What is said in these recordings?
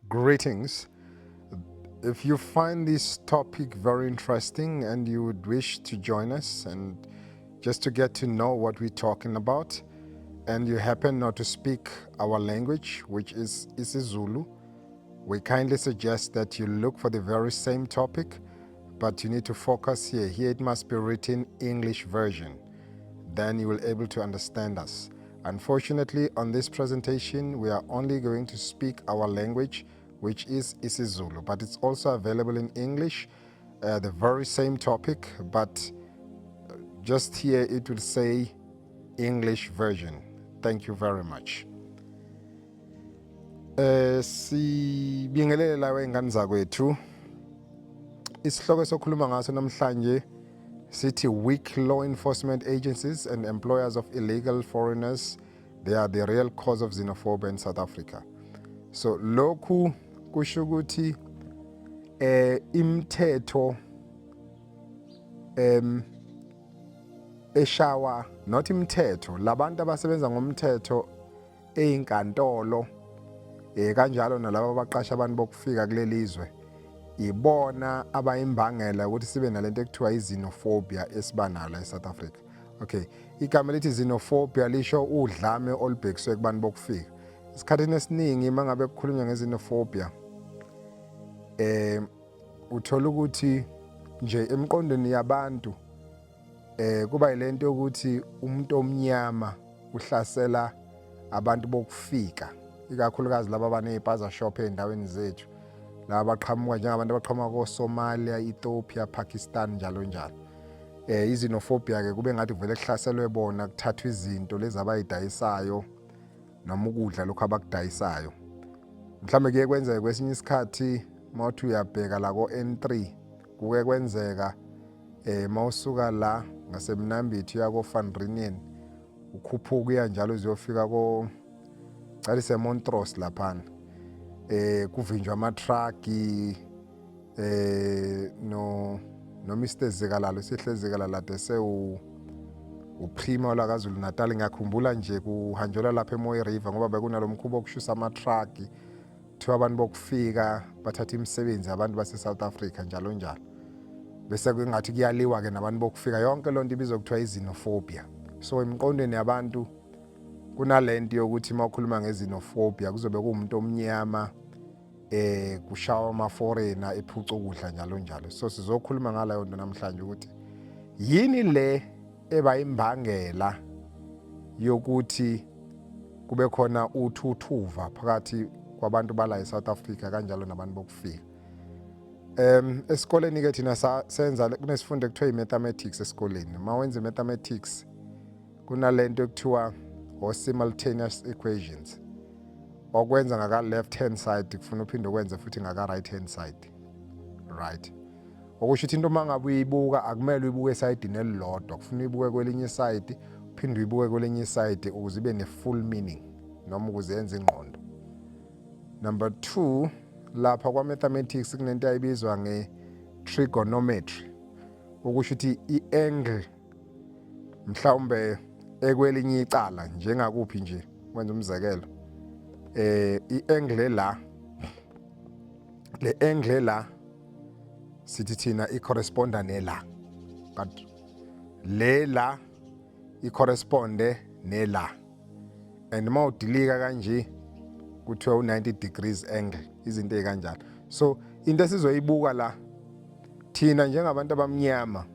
Greetings. If you find this topic very interesting and you would wish to join us and just to get to know what we're talking about, and you happen not to speak our language, which is isiZulu, we kindly suggest that you look for the very same topic, but you need to focus here. Here it must be written English version. Then you will be able to understand us. Unfortunately, on this presentation, we are only going to speak our language, which is isiZulu, but it's also available in English, the very same topic, but just here it will say English version. Thank you very much. Sibingelele lawe ingane zakwethu. Isihloko sokhuluma ngaso namhlanje sithi weak law enforcement agencies and employers of illegal foreigners, they are the real cause of xenophobia in South Africa. So lokhu kusho ukuthi imithetho eshawa, not imithetho, labantu abasebenza ngomthetho einkantolo kanjalo nalabo abaqasha abantu bokufika kuleli izwe, ibona abayimbangela ukuthi sibe nalento ekuthiwa i-xenophobia esibanalo eSouth Africa. Okay, igama lithi xenophobia lisho udlame olubhekiswe kubantu bokufika. Isikhathini esiningi mangabe kukhulunywa nge-xenophobia uthola ukuthi nje emqondweni yabantu kuba yilento yokuthi umuntu omnyama uhlasela abantu bokufika, ikakhulukazi laba abanezipaza shop endaweni zethu, laba baqhamuka njengabantu abaqhamuka ko-Somalia, Ethiopia, Pakistan njalo njalo. I-xenophobia ke kube ngathi vele kuhlaselwe bona, kuthathwa izinto lezi abayidayisayo noma ukudla lokho abakudayisayo. Mhlawumbe kuye kwenzeka kwesinye isikhathi mawuthi uyabheka la ko-N3 kuke kwenzeka mawusuka la ngasemnambithi uya ko-Van Rieenen ukhuphuka uya njalo uziyofika Montrose laphana. Kuvinjwa amatraki no Mr Zikalala sihle Zikalala dese uPrima la KwaZulu Natal. Ngiyakhumbula nje kuhanjelwa lapha eMoyi River ngoba bekunalo mkhubo okushusa amatraki thiwa abantu bokufika bathatha imisebenzi abantu base South Africa njalo njalo, bese kungathi kuyaliwa ke nabantu bokufika. Yonke lonto ibizwa kuthiwa i-xenophobia. So emqondweni yabantu kunalento yokuthi mawukhuluma nge-xenophobia kuzobe kuumuntu omnyama kushawa ama-foreigner ephuca ukudla njalo njalo. So sizokhuluma ngalayo nto namhlanje ukuthi yini le ebayimbangela yokuthi kube khona uthuthuva phakathi kwabantu bala eSouth Africa kanjalo nabantu bokufika. Esikoleni ke thina senza kunesifundo ekuthiwa i-mathematics esikoleni. Mawenza i-mathematics kunalento ekuthiwa simultaneous equations, okwenza ngaka left hand side kufuna uphinde ukwenze futhi ngaka right hand side, right? Okusho ukuthi into mangabe uyibuka akumele uyibuke esayidini elilodwa, kufuna uyibuke kwelinye iside uphinde uyibuke kwelinye iside ukuze ibe ne-full meaning noma ukuze yenze ingqondo. Number 2, lapha kwa-mathematics kunento ayibizwa nge-trigonometry, okusho ukuthi i-angle mhlawumbe ekwelinye icala njengakuphi nje, wenza umzekelo i-angle la, le angle la sithi thina i-corresponda nela, but le la i-corresponde nela, and mawudilika kanje kuthiwa u-90 degrees angle, izinto ezikanjalo. So into esizoyibuka la thina njengabantu abamnyama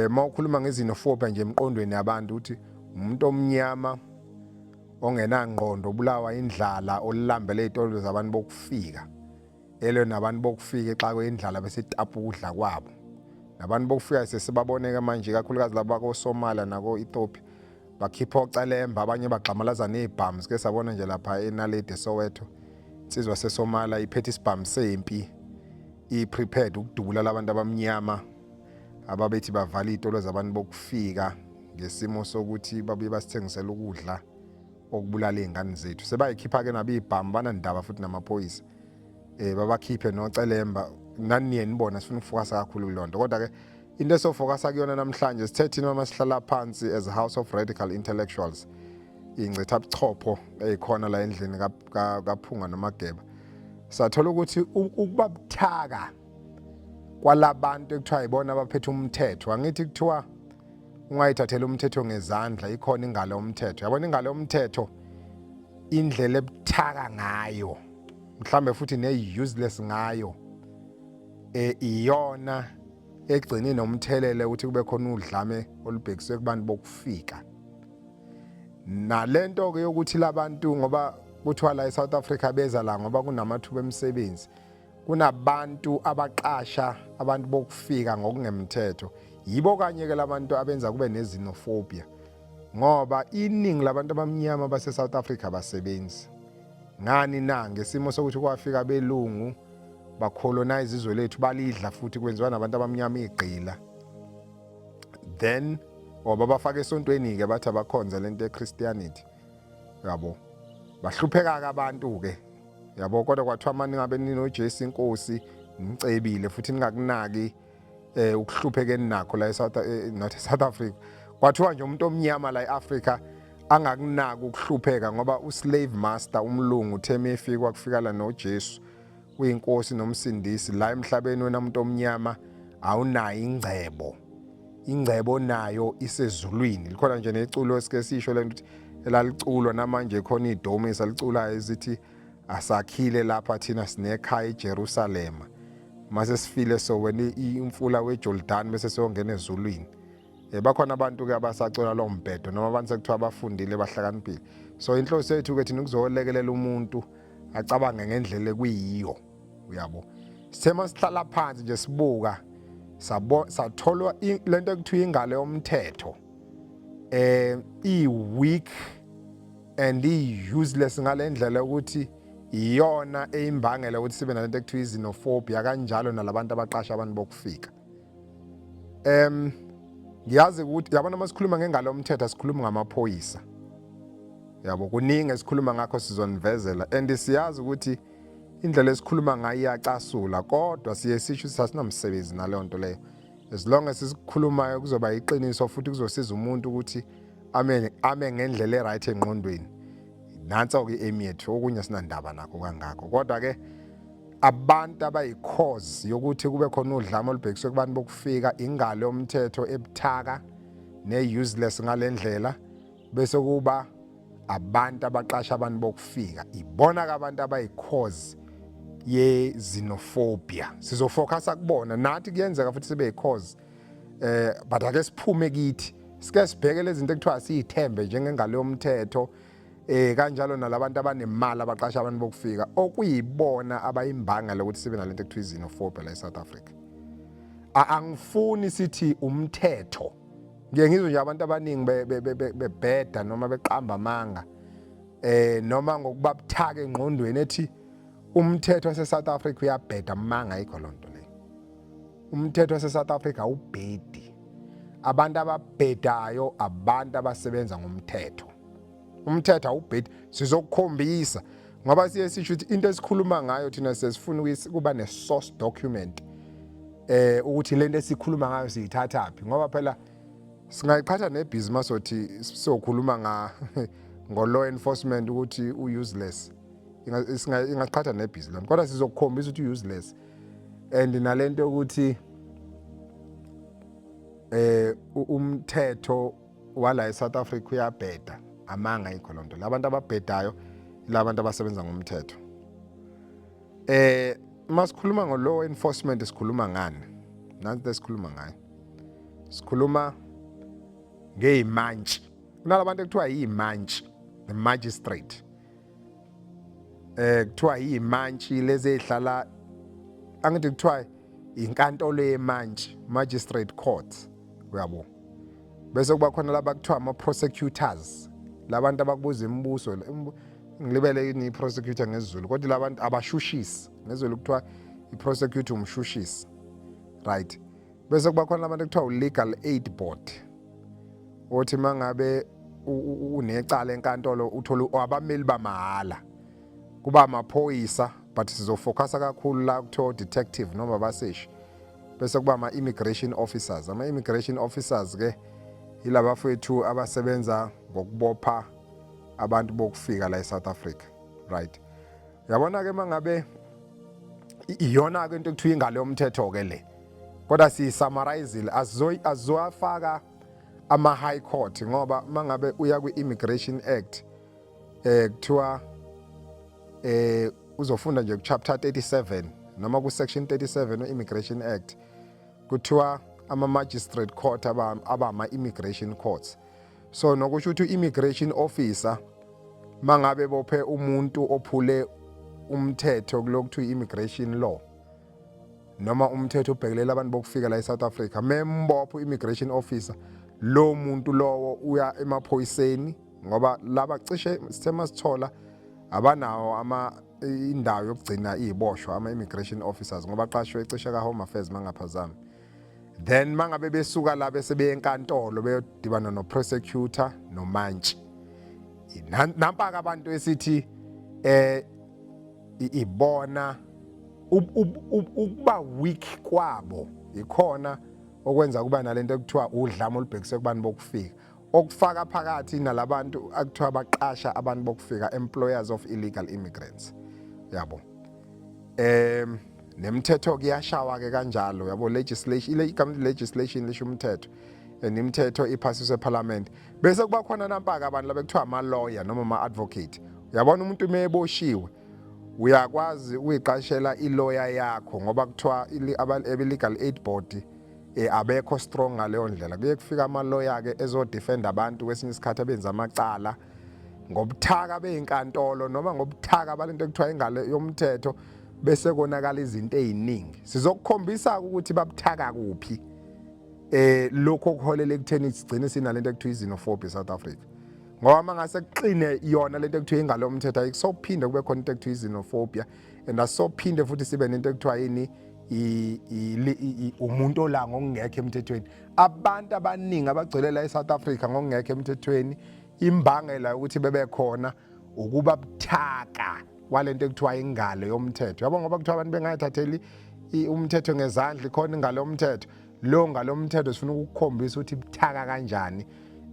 mawukhuluma nge-xenophobia nje emqondweni yabantu uthi umuntu omnyama ongenangqondo, obulawa indlala, olulambele ezitolo zabantu bokufika, elwe nabantu bokufika xa kwendlala bese tapa ukudla kwabo. Nabantu bokufika sesibaboneka manje kakhulukazi laba ko-Somalia nako-Ethiopia bakhipha ocalemba, abanye bagxamalaza nezibhamu. Ke sabona nje lapha eNaledi Soweto insizwa seSomalia iphethe isibhamu sempi i-prepared ukudubula labantu abamnyama ababethi bavala izitolo zabantu bokufika ngesimo sokuthi babuye basithengisela ukudla okubulala izingane zethu. Sebayikhipha ke nabizibhamu banandaba futhi namaphoyisa babakhiphe nocelemba. Nani niye nibona sifuna ukufocus kakhulu kulonto, kodwa ke into esofocus kuyona namhlanje sithe thina uma sihlala phansi as a house of radical intellectuals ingcitha buchopho ezikhona la endlini kaPhunga noMageba, sathola ukuthi ukuba buthaka kwalabantu ekuthiwa ibona abaphethe umthetho, angithi kuthiwa ungayithathela umthetho ngezandla, ikhona ingalo yomthetho. Yabona ingalo yomthetho indlela ebuthaka ngayo, mhlambe futhi ne-useless ngayo, iyona egcine nomthelele ukuthi kube khona udlame olubhekiswe kubantu bokufika. Nalento ke yokuthi labantu ngoba kuthiwa la eSouth Africa beza la ngoba kunamathuba emisebenzi, kunabantu abaqasha abantu bokufika ngokungemthetho, yibo kanye ke labantu abenza kube ne-Xenophobia, ngoba iningi labantu abamnyama base South Africa basebenzi. Ngani na ngesimo sokuthi kwafika abelungu bacolonize izwe lethu, balidla futhi kwenziwa nabantu abamnyama igqila, then oba bafaka esontweni ke bathi abakhonza lento eChristianity, yabo bahlupheka ke abantu ke, yabo. Kodwa kwathiwa manje ngabe ninoJesu inkosi ngicebile futhi ningakunaki ukuhlupheka enakho la not eSouth Africa. Kwathiwa nje umuntu omnyama la eAfrica angakunaki ukuhlupheka ngoba uslave master umlungu theme efika kufika la noJesu uyinkosi nomsindisi la emhlabeni. Wena umuntu omnyama awunayo ingcebo nayo isezulwini. Likhona nje neculo esike sisho lento ukuthi elaliculwa namanje khona idome esalicula ezithi asakhile lapha thina sinekhaya eJerusalem, mase sifile so wena imfula weJordan bese siyongena ezulwini. Bakhona abantu ke abasacula lo mbhedo noma abantu sekuthiwa abafundile bahlakaniphile. So inhloso yethu ke thina ukuzolekelela umuntu acabange ngendlela ekuyiyo, uyabo. Sithema sihlala phansi nje sibuka satholwa lento ekuthiwa ingalo yomthetho i-weak and i-useless ngalendlela ukuthi iyona eyimbangela ukuthi sibe nalento ekuthiwa i-xenophobia, kanjalo nalabantu abaqasha abantu bokufika. Ngiyazi ukuthi yabona masikhuluma ngengalo yomthetho sikhuluma ngamaphoyisa, yabo. Kuningi esikhuluma ngakho sizonivezela, and siyazi ukuthi indlela esikhuluma ngayo iyacasula, kodwa siye sisho ukuthi asinamsebenzi naleyo nto leyo. As long as sikhulumayo kuzoba iqiniso futhi kuzosiza umuntu ukuthi ame ngendlela eright engqondweni. Nanso ke aim yethu, okunye sinandaba nakho kangakho. Kodwa ke abantu abayicause yokuthi kube khona udlame olubhekiswe kubantu bokufika, ingalo yomthetho ebuthaka ne-useless ngalendlela, bese kuba abantu abaqasha abantu bokufika, ibona ke abantu abayicause ye-xenophobia. Sizofocusa kubona, nathi kuyenzeka futhi sibe yicause, but ake siphume kithi sike sibheke lezi zinto ekuthiwa siyithembe njengengalo yomthetho, kanjalo nalabantu abanemali abaqasha abantu bokufika, okuyibona abayimbangela ukuthi sibe nalento ekuthiwa i-xenophobia la eSouth Africa. Angifuni sithi umthetho, ngiye ngizwe nje abantu abaningi bebheda noma beqamba amanga, noma ngokuba buthaka engqondweni ethi umthetho waseSouth Africa uyabheda. Amanga ayikho loo nto leyo. Umthetho waseSouth Africa awubhedi. Abantu ababhedayo abantu abasebenza ngomthetho. Umthetho awubhedi. Sizokukhombisa ngoba siye sisho ukuthi into esikhuluma ngayo thina sesifuna kuba ne-source document, ukuthi lento esikhuluma ngayo siyithathaphi, ngoba phela singayiqhatha nebhizinisi othi sokhuluma ngo-law enforcement ukuthi u-useless, ingaqhatha nebhizinisi, kodwa sizokukhombisa ukuthi u-useless. And nalento ukuthi umthetho wala eSouth Africa uyabheda. Amanga ayikho loo nto. Labantu ababhedayo labantu abasebenza ngomthetho. Masikhuluma ngo-law enforcement sikhuluma ngani? Nansi esikhuluma ngayo. Sikhuluma ngeyimantshi. Kunalabantu ekuthiwa yimantshi, the magistrate. Kuthiwa yimantshi lezi ezihlala, angithi kuthiwa inkantolo yemantshi, magistrate court, uyabo. Bese kuba khona laba kuthiwa ama-prosecutors, labantu abakubuza imibuso, ngilibele ini prosecutor ngesiZulu, kodwa labantu abashushisi ngesiZulu kuthiwa i-prosecutor umshushisi, right? Bese kuba khona labantu ekuthiwa u-legal aid board, othi mangabe unecala enkantolo uthola abameli bamahala, kuba amaphoyisa, but sizofocusa kakhulu la kuthiwa detective noma abaseshi. Bese kuba ama-immigration officers. Ama-immigration officers ke yilaba fethu abasebenza ngokubopha abantu bokufika la eSouth Africa, right? Yabona ke mangabe iyona ke into ekuthiwa ingalo yomthetho ke le kodwa siyisummarizile azoyafaka ama high court ngoba mangabe uya kwi-Immigration Act kuthiwa uzofunda nje ku-chapter 37 noma ku-section 37 we-Immigration Act kuthiwa ama-magistrate court abama-immigration courts. So nokusho ukuthi i-immigration officer mangabe bophe umuntu ophule umthetho kulokuthu i-immigration law noma umthetho ubhekelela abantu bokufika la eSouth Africa membopho immigration officer lo muntu lowo uya emaphoyiseni ngoba laba cishe sithema sithola abanawo indawo yokugcina iziboshwa ama-immigration officers ngoba qashwe ecishe ka-Home Affairs mangaphazami. Then mangabe besuka la bese beye enkantolo beyodibana no-prosecutor nomantshi. Nampa abantu esithi ibona ukuba weak kwabo ikhona okwenza kuba nalento ekuthiwa udlame olubhekise kubani bokufika okufaka phakathi nalabantu akuthiwa baqasha abantu bokufika employers of illegal immigrants yabo. Nemithetho kuyashawa ke kanjalo yabo legislation legislation lisho umthetho imithetho iphasiswe eParliament bese kuba khona nampaka abantu labekuthiwa ama lawyer noma ama advocate. Uyabona umuntu meboshiwe uyakwazi uyiqashela ilawyer yakho ngoba kuthiwa legal aid board abekho strong ngaleyo ndlela kuye kufika ama lawyer ke ezodefend abantu kwesinye isikhathi abenza amacala ngobuthaka beyinkantolo noma ngobuthaka balento ekuthiwa ingale yomthetho bese konakala izinto eziningi sizokukhombisa ukuthi babuthaka kuphi lokho okuholela ekutheni sigcine sinalento ekuthiwa i-Xenophobia South Africa ngoba mangase kuqine yona lento ekuthiwa ingalo yomthetho ayikusophinde kube khona into ekuthiwa i-Xenophobia and asophinde futhi sibe nento ekuthiwa yini umuntu ola ngokungekho emthethweni. Abantu abaningi abagcwele la eSouth Africa ngokungekho emthethweni imbangela ukuthi bebe khona ukuba buthaka walento ekuthiwa ingalo yomthetho. Yabo ngoba kuthiwa abantu bengayithatheli umthetho ngezandla ikhona ingalo yomthetho. Lo ngalo yomthetho sifuna ukukhombisa ukuthi buthaka kanjani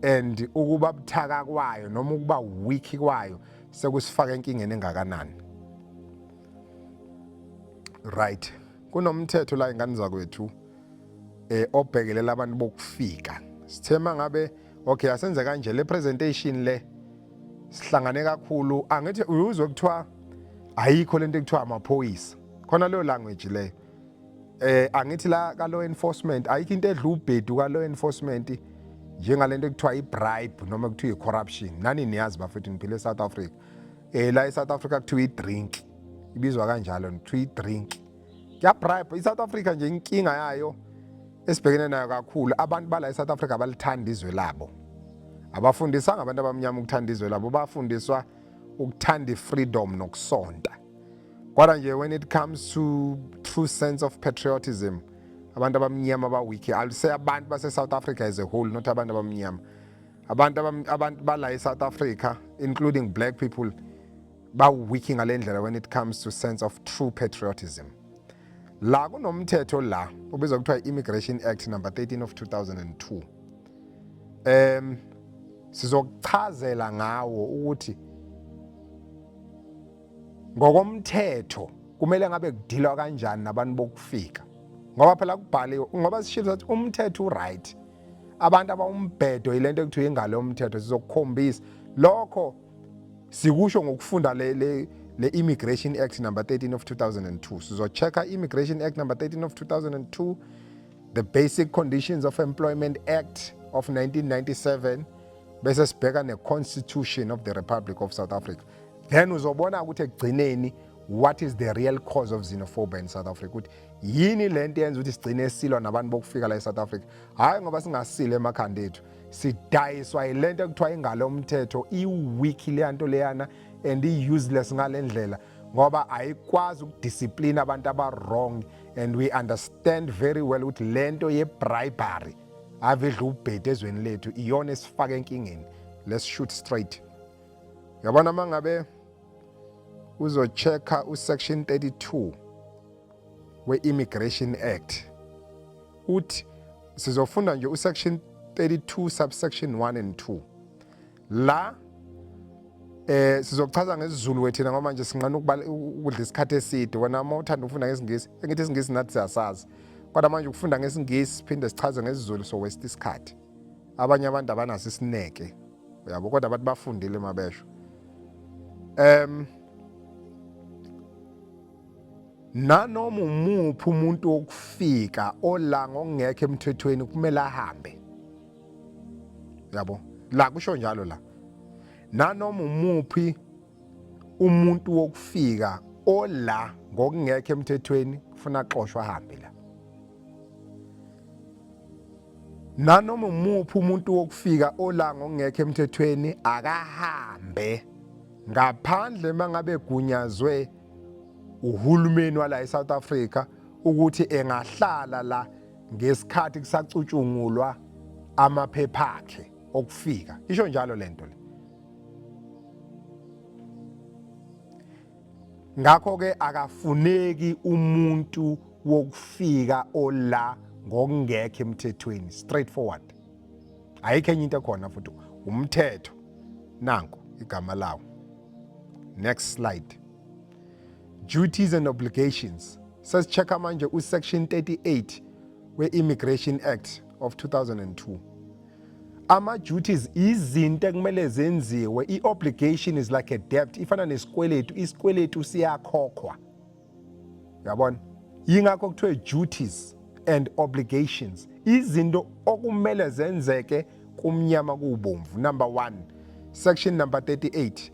and ukuba buthaka kwayo noma ukuba weak kwayo sekusifaka enkingeni engakanani. Right. Kunomthetho la ingane zakwethu obhekelela abantu bokufika. Sithema ngabe okay asenze kanje le presentation le sihlangane kakhulu angithi uyuzwe kuthiwa ayikho lento ekuthiwa amaphoyisa khona leyo language le angithi la ka law enforcement ayikho into edla ubhedu ka law enforcement njengalento ekuthiwa i-bribe noma kuthiwa i-corruption nani niyazi bafethu niphile eSouth Africa la eSouth Africa kuthiwa i-drink ibizwa kanjalo kuthiwa i-drink ya bribe iSouth Africa nje inkinga yayo esibhekene nayo kakhulu abantu bala eSouth Africa balithanda izwe labo abafundisanga abantu abamnyama ukuthanda izwe labo bafundiswa ukuthanda freedom nokusonta kodwa nje when it comes to true sense of patriotism abantu abamnyama ba-weak I'll say abantu base-South Africa as a whole not abantu abamnyama abantu bala eSouth Africa including black people ba-weak ngale ndlela when it comes to sense of true patriotism. La kunomthetho la obizwa kuthiwa i-Immigration Act number 13 of 2002 sizokuchazela ngawo ukuthi ngokomthetho kumele ngabe kudilwa kanjani nabantu bokufika ngoba phela kubhaliwe ngoba sishilo ukuthi umthetho uright abantu abawumbhedo yilento ekuthiwa ingalo yomthetho sizokukhombisa lokho sikusho ngokufunda le Immigration Act number 13 of 2002 sizochecka Immigration Act number 13 of 2002 the Basic Conditions of Employment Act of 1997 bese sibheka ne-Constitution of the Republic of South Africa then uzobona ukuthi ekugcineni what is the real cause of xenophobia in South Africa ukuthi yini lento yenza ukuthi sigcine silwa nabantu bokufika la eSouth Africa hayi ngoba singasile emakhanda ethu sidayiswa yilento ekuthiwa ingalo yomthetho i-weak leyanto leyana and i-useless ngale ndlela ngoba ayikwazi ukudiscipline abantu aba-wrong and we understand very well ukuthi lento ye-bribery avedla ubhedu ezweni lethu iyona esifaka enkingeni. Let's shoot straight. Yabona mangabe uzochecka usection 32 we-Immigration Act uthi sizofunda nje usection 32 subsection 1 and 2 la Sizokuchaza ngesiZulu wethina ngoba manje sinqana ukudla isikhathi eside. Wena uma uthanda ukufunda ngesingisi, engithi isingisi nathi siyasazi. Kodwa manje ukufunda ngesingisi siphinde sichaze ngesiZulu so waste isikhathi. Abanye abantu abanaso isineke. Uyabo kodwa abantu bafundile mabesho. Nanoma umuphi umuntu okufika ola ngokungekho emthethweni kumele ahambe. Yabo, la kusho njalo la. Nanoma umuphi umuntu wokufika ola ngokungekho emthethweni kufuna axoshwe ahambe la. Nanoma umuphi umuntu wokufika ola ngokungekho emthethweni akahambe ngaphandle mangabe gunyazwe uhulumeni wala eSouth Africa ukuthi engahlala la ngesikhathi kusacutshungulwa amaphepha akhe okufika. Isho njalo lento le. Ngakho ke akafuneki umuntu wokufika ola ngokungekho emthethweni, straightforward. Ayikho enye into ekhona futhi umthetho nanku igama lawo. Next slide. Duties and obligations. Sesichecka manje usection 38 we-Immigration Act of 2002. Ama-duties izinto ekumele zenziwe. I-obligation is like a debt. Ifana nesikweletu, isikweletu siyakhokhwa. Yabona? Yingakho kuthiwe duties and obligations. Izinto okumele zenzeke kumnyama kubomvu. Number 1, section number 38.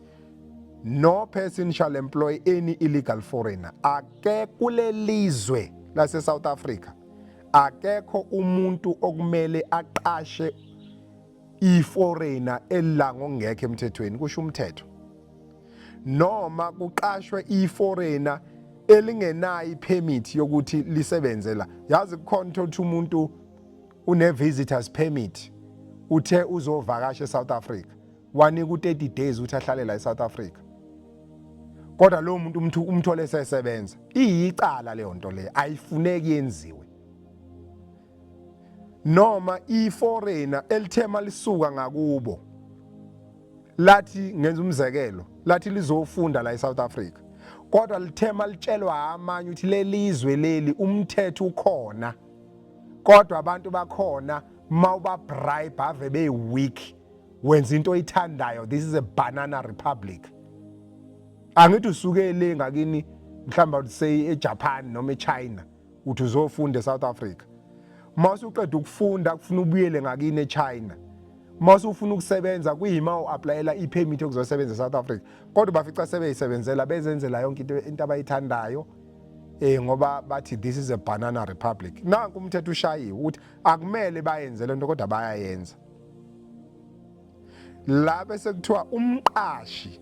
No person shall employ any illegal foreigner. Ake kule lizwe lase South Africa. Akekho umuntu okumele aqashe i-foreigner ela ngokungekho emthethweni, kusho umthetho. Noma kuqashwe i-foreigner elingenayo ipermit yokuthi lisebenze la. Yazi kukhona ukuthi umuntu une visitors permit uthe uzovakasha eSouth Africa. Wanika u30 days ukuthi ahlale la eSouth Africa. Kodwa lo muntu umthole sesebenza. Iyicala leyo nto le ayifuneki yenziwe. Noma i-foreigner elithema lisuka ngakubo lathi ngenza umzekelo lathi lizofunda la eSouth Africa. Kodwa lithema litshelwa amanye ukuthi lelizwe leli umthetho ukhona. Kodwa abantu bakhona mawuba bribe ave be weak wenza into oyithandayo. This is a banana republic. Angithi usukele ngakini mhlawumbe say eJapan noma eChina uthi uzofunda eSouth Africa. Mawusuqeda ukufunda kufuna ubuyele ngakini eChina. Mawusufuna ukusebenza kuyima uapplyela ipermit yokuzosebenza eSouth Africa. Kodwa bafica sebeyisebenzela bezenzela yonke into abayithandayo ngoba bathi this is a banana republic. Nanku umthetho ushayiwe ukuthi akumele bayenze lento kodwa bayayenza. La bese kuthiwa umqashi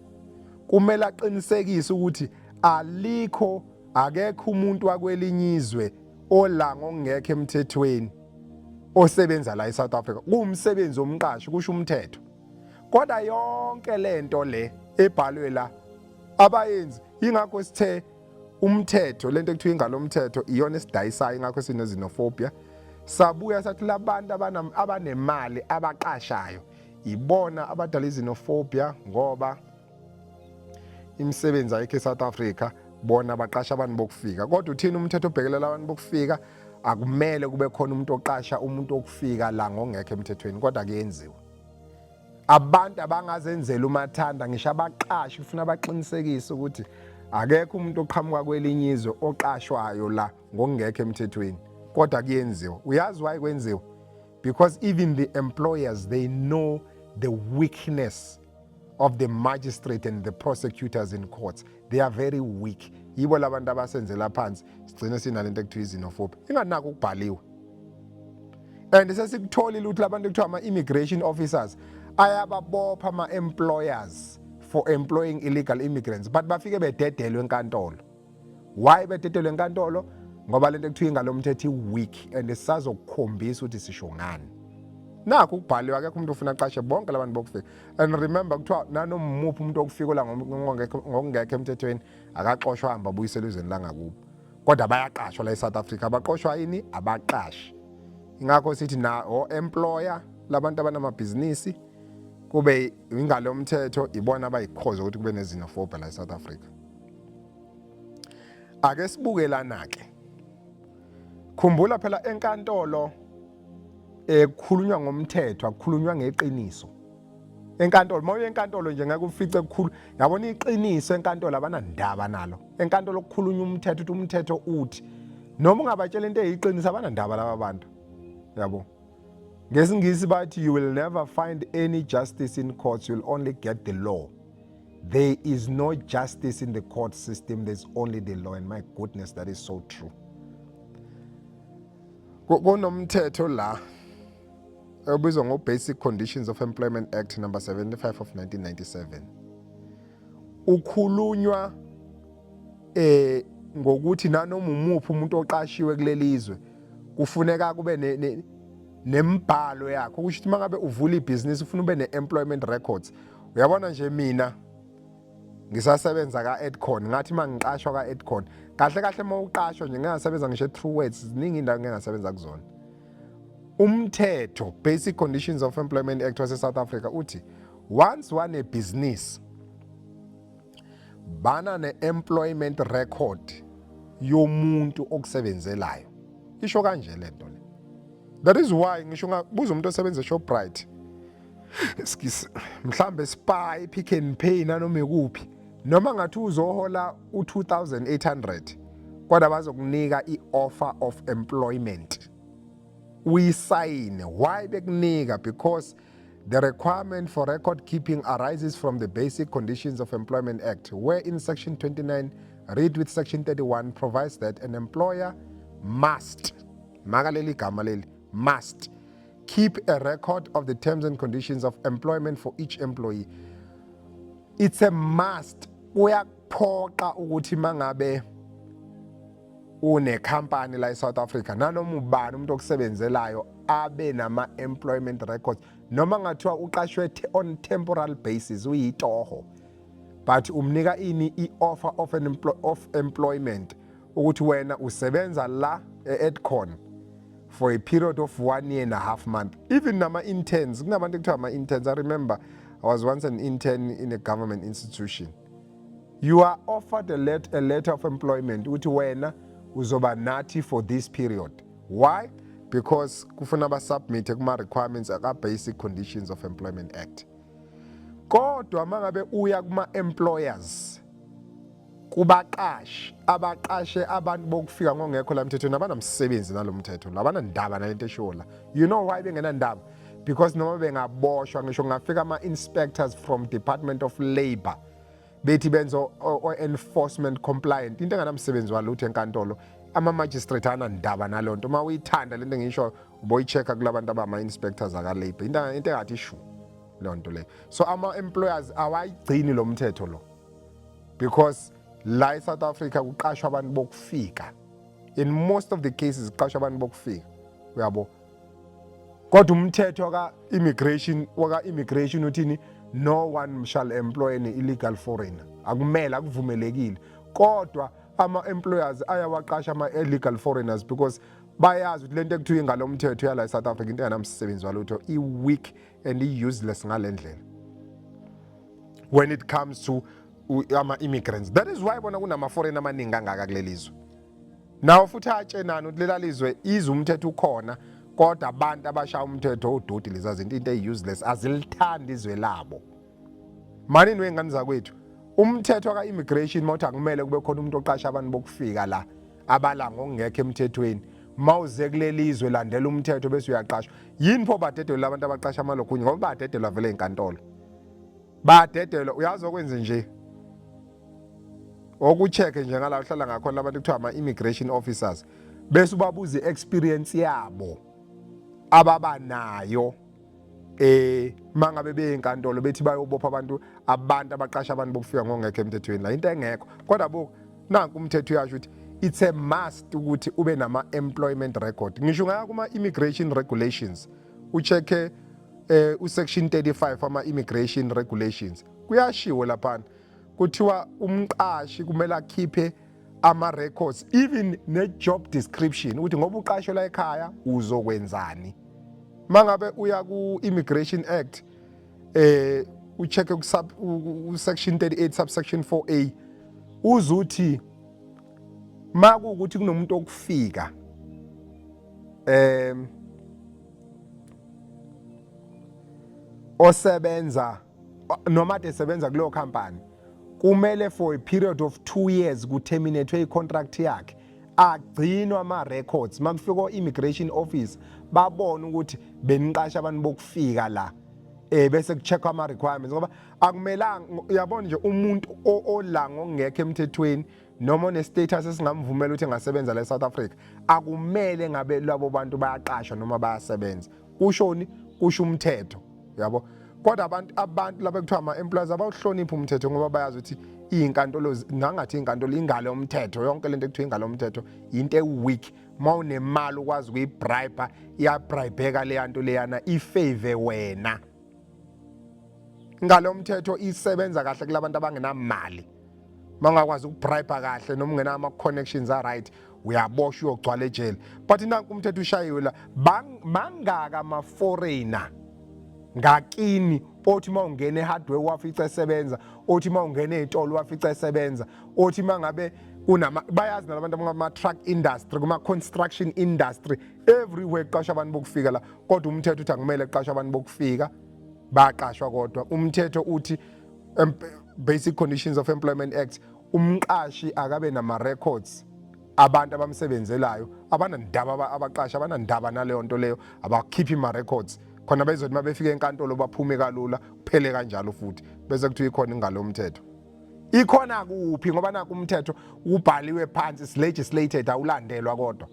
kumele aqinisekise ukuthi akekho umuntu wakwelinye izwe ola ngokungekho emthethweni osebenza la eSouth Africa. Kumsebenzi omqashi kusho umthetho. Kodwa yonke lento le ebhalwe la abayenzi ingakho sithe umthetho lento ekuthiwa ingalo umthetho iyona esidayisayo ingakho sine xenophobia. Sabuya sathi labantu abanemali abaqashayo ibona abadala xenophobia ngoba imisebenzi ayikho eSouth Africa bona abaqasha abantu bokufika. Kodwa uthini umthetho obhekelela abantu bokufika? Akumele kube khona umuntu oqasha umuntu okufika la ngokungekho emthethweni kodwa kuyenziwa. Abantu abangazenzela umathanda ngisho abaqashi ufuna baqinisekise ukuthi akekho umuntu oqhamuka kwelinye izwe oqashwayo la ngokungekho emthethweni kodwa kuyenziwa. Uyazi why kwenziwa? Because even the employers they know the weakness of the magistrate and the prosecutors in courts. They are very weak. Yibo labantu abasenzela phansi sigcine sinalento ekuthiwa xenophobia. Inganaki ukubhaliwe. And sesikutholile ukuthi labantu ekuthiwa ama-immigration officers ayababopha ama-employers for employing illegal immigrants but bafike bededelwe enkantolo. Why bededelwe enkantolo? Ngoba lento ekuthiwa ingalo mthetho i-weak and sisazokukhombisa ukuthi sisho ngani. Nakho ukubhaliwe akekho umuntu ufuna aqashe bonke labantu bokufika. And remember kuthiwa nanoma umuphi umuntu okufika la ngokungekho emthethweni akaxoshwa hamba abuyisele ezweni la ngakubo. Kodwa bayaqashwa la eSouth Africa. Abaqoshwa yini? Abaqashi. Ingakho sithi na employer labantu abanamabhizinisi kube ingalo mthetho ibona abayikhoza ukuthi kube ne-xenophobia la eSouth Africa. Ake sibukelana ke. Khumbula phela enkantolo kukhulunywa ngomthetho, akukhulunywa ngeqiniso. Enkantolo mawuye enkantolo nje ngeke ufice kukhulu yabona iqiniso enkantolo abanandaba nalo. Enkantolo kukhulunywa umthetho ukuthi umthetho uthi noma ungabatshela into eyiqiniso abanandaba laba bantu. Yabo. Ngesingisi bathi you will never find any justice in courts, you'll only get the law. There is no justice in the court system, there's only the law, and my goodness, that is so true. Kunomthetho la obizwa ngo-Basic Conditions of Employment Act number 75 of 1997. Ukhulunywa ngokuthi nanoma umuphi umuntu oqashiwe kulelizwe kufuneka kube nembhalo yakho ukuthi mangabe uvula ibhizinisi ufuna ube ne-employment records. Uyabona nje mina ngisasebenza ka-Edcon ngathi mangiqashwa ka-Edcon kahle kahle mawuqashwa nje ngingasebenza ngisho through words ziningi indawo ngingasebenza kuzona. Umthetho Basic Conditions of Employment Act wase South Africa uthi once one a business bana ne-employment record yomuntu okusebenzelayo. Isho kanje lento le. That is why ngisho ngabuza umuntu osebenza eShoprite mhlambe Spy, Pick n Pay nanoma ikuphi noma ngathi uzohola u2800 kodwa bazokunika i-offer of employment uyisayine. Why bekunika? Because the requirement for record keeping arises from the Basic Conditions of Employment Act, where in section 29 read with section 31 provides that an employer must keep a record of the terms and conditions of employment for each employee. It's a must. Uyakuphoqa ukuthi mangabe une company la eSouth Africa nanoma ubani umuntu okusebenzelayo abe nama employment records noma ngathiwa uqashwe on temporal basis uyitoho but umnika ini i-offer of employment ukuthi wena usebenza la e-Edcon for a period of 1.5 months. Even nama interns, kunabantu ekuthiwa ama interns. I remember I was once an intern in a government institution. You are offered a letter of employment ukuthi wena uzoba nathi for this period. Why? Because kufuna ba-submit kuma requirements aka Basic Conditions of Employment Act. Kodwa mangabe uya kuma employers kubaqashi abaqashe abantu bokufika ngongekho la mthethweni abanamsebenzi nalomthetho labana ndaba nalento eshola. You know why bengena ndaba? Because noma bengaboshwa ngisho ngafika ama inspectors from Department of Labor bethi benzo enforcement compliant into enganamsebenzi walutho enkantolo ama magistrate ana ndaba nalonto uma uyithanda lento ngisho uboyichecka kulabantu abama inspectors aka labor into engathi issue lonto le. So ama employers awayigcini lo mthetho lo because la eSouth Africa kuqashwa abantu bokufika. In most of the cases kuqashwa abantu bokufika. Uyabo. Kodwa umthetho waka-immigration uthini no one shall employ an illegal foreigner. Akumele akuvumelekile. Kodwa ama-employers ayawaqasha ama-illegal foreigners because bayazi ukuthi lento ekuthiwa ingalo mthetho yala eSouth Africa into enganamsebenzi walutho i-weak and i-useless ngale ndlela when it comes to ama-immigrants. That is why bona kunama-foreign amaningi kangaka kulelizwe. Nawo futhi atshenana ukuthi lela lizwe ize umthetho ukhona kodwa abantu abashaya umthetho udoti leza zinto into eyi-useless azilithanda izwe labo. Manini wengane zakwethu umthetho ka-immigration mawuthi akumele kube khona umuntu oqasha abantu bokufika la abala ngokungekho emthethweni mawuze kulelizwe landela umthetho bese uyaqashwa. Yini pho badedelwa abantu abaqasha amalokhunye ngoba badedelwa vele enkantolo. Badedelwa uyazi okwenze nje okucheck nje ngala uhlala ngakhona abantu kuthiwa ama-immigration officers bese ubabuza i-experience yabo ababanayo mangabe beyinkantolo bethi bayobopha abantu abaqasha abantu bokufika ngongekho emthethweni la into engekho kodwa bo nanku umthetho uyasho ukuthi it's a must ukuthi ube nama employment record. Ngisho ngaya kuma immigration regulations uchecke usection 35 ama immigration regulations kuyashiwo lapha kuthiwa umqashi kumele akhiphe ama records even ne job description ukuthi ngoba uqashwe la ekhaya uzokwenzani. Mangabe uya ku Immigration Act ucheck section 38 subsection 4A uzuthi makuukuthi kunomuntu okufika osebenza noma esebenza kuleyo company kumele for a period of 2 years kuterminate i-contract yakhe agcinwa ama-records makufika immigration office babone ukuthi beniqasha abantu bokufika la bese kucheckwa ama-requirements ngoba akumelanga uyabona nje umuntu ola ngokungekho emthethweni noma one-status esingamvumela ukuthi engasebenza la eSouth Africa akumele ngabe labo bantu bayaqashwa noma bayasebenza kushoni kusho umthetho yabo kodwa abantu laba ekuthiwa ama-employers abawuhlonipha umthetho ngoba bayazi ukuthi iyinkantolo nangathi inkantolo ingalo yomthetho yonke lento ekuthiwa ingalo yomthetho into eweak mawunemali ukwazi ukuyibribe iyabribeka leya nto leyana ifavor wena ingalo yomthetho isebenza kahle kulabantu abangenamali mangakwazi ukubribe kahle noma ungena ama-connections a-right uyaboshwa uyogcwala ejele but nanku umthetho ushayiwe la mangaka ama-foreigner ngakini othi mawungena ehardware wafica esebenza othi mawungena ezitolo wafica esebenza othi mangabe bayazi nabantu abangama-truck industry kuma-construction industry everywhere kuqashwa abantu bokufika la kodwa umthetho uthi akumele kuqashwa abantu bokufika baqashwa kodwa umthetho uthi Basic Conditions of Employment Act umqashi akabe nama-records abantu abamsebenzelayo abanandaba abaqasha abanandaba naleyo nto leyo abakhiphi ama-records khona bezothi mabefika enkantolo baphume kalula kuphele kanjalo futhi bese kuthi ikhona ingalo yomthetho ikhona kuphi ngoba naku umthetho ubhaliwe phansi legislated awulandelwa kodwa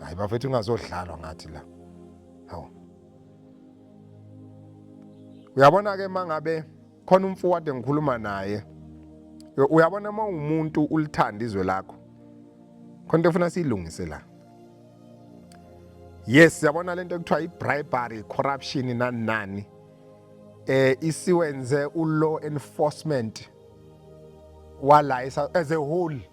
hayi bafethu ungazodlalwa ngathi la hawo uyabona ke mangabe khona umfowade ngikhuluma naye uyabona umuntu ulithanda izwe lakho khona into ufuna siyilungise la yes yabona lento ekuthiwa i-bribery corruption nani isiwenze u-law enforcement wala as a whole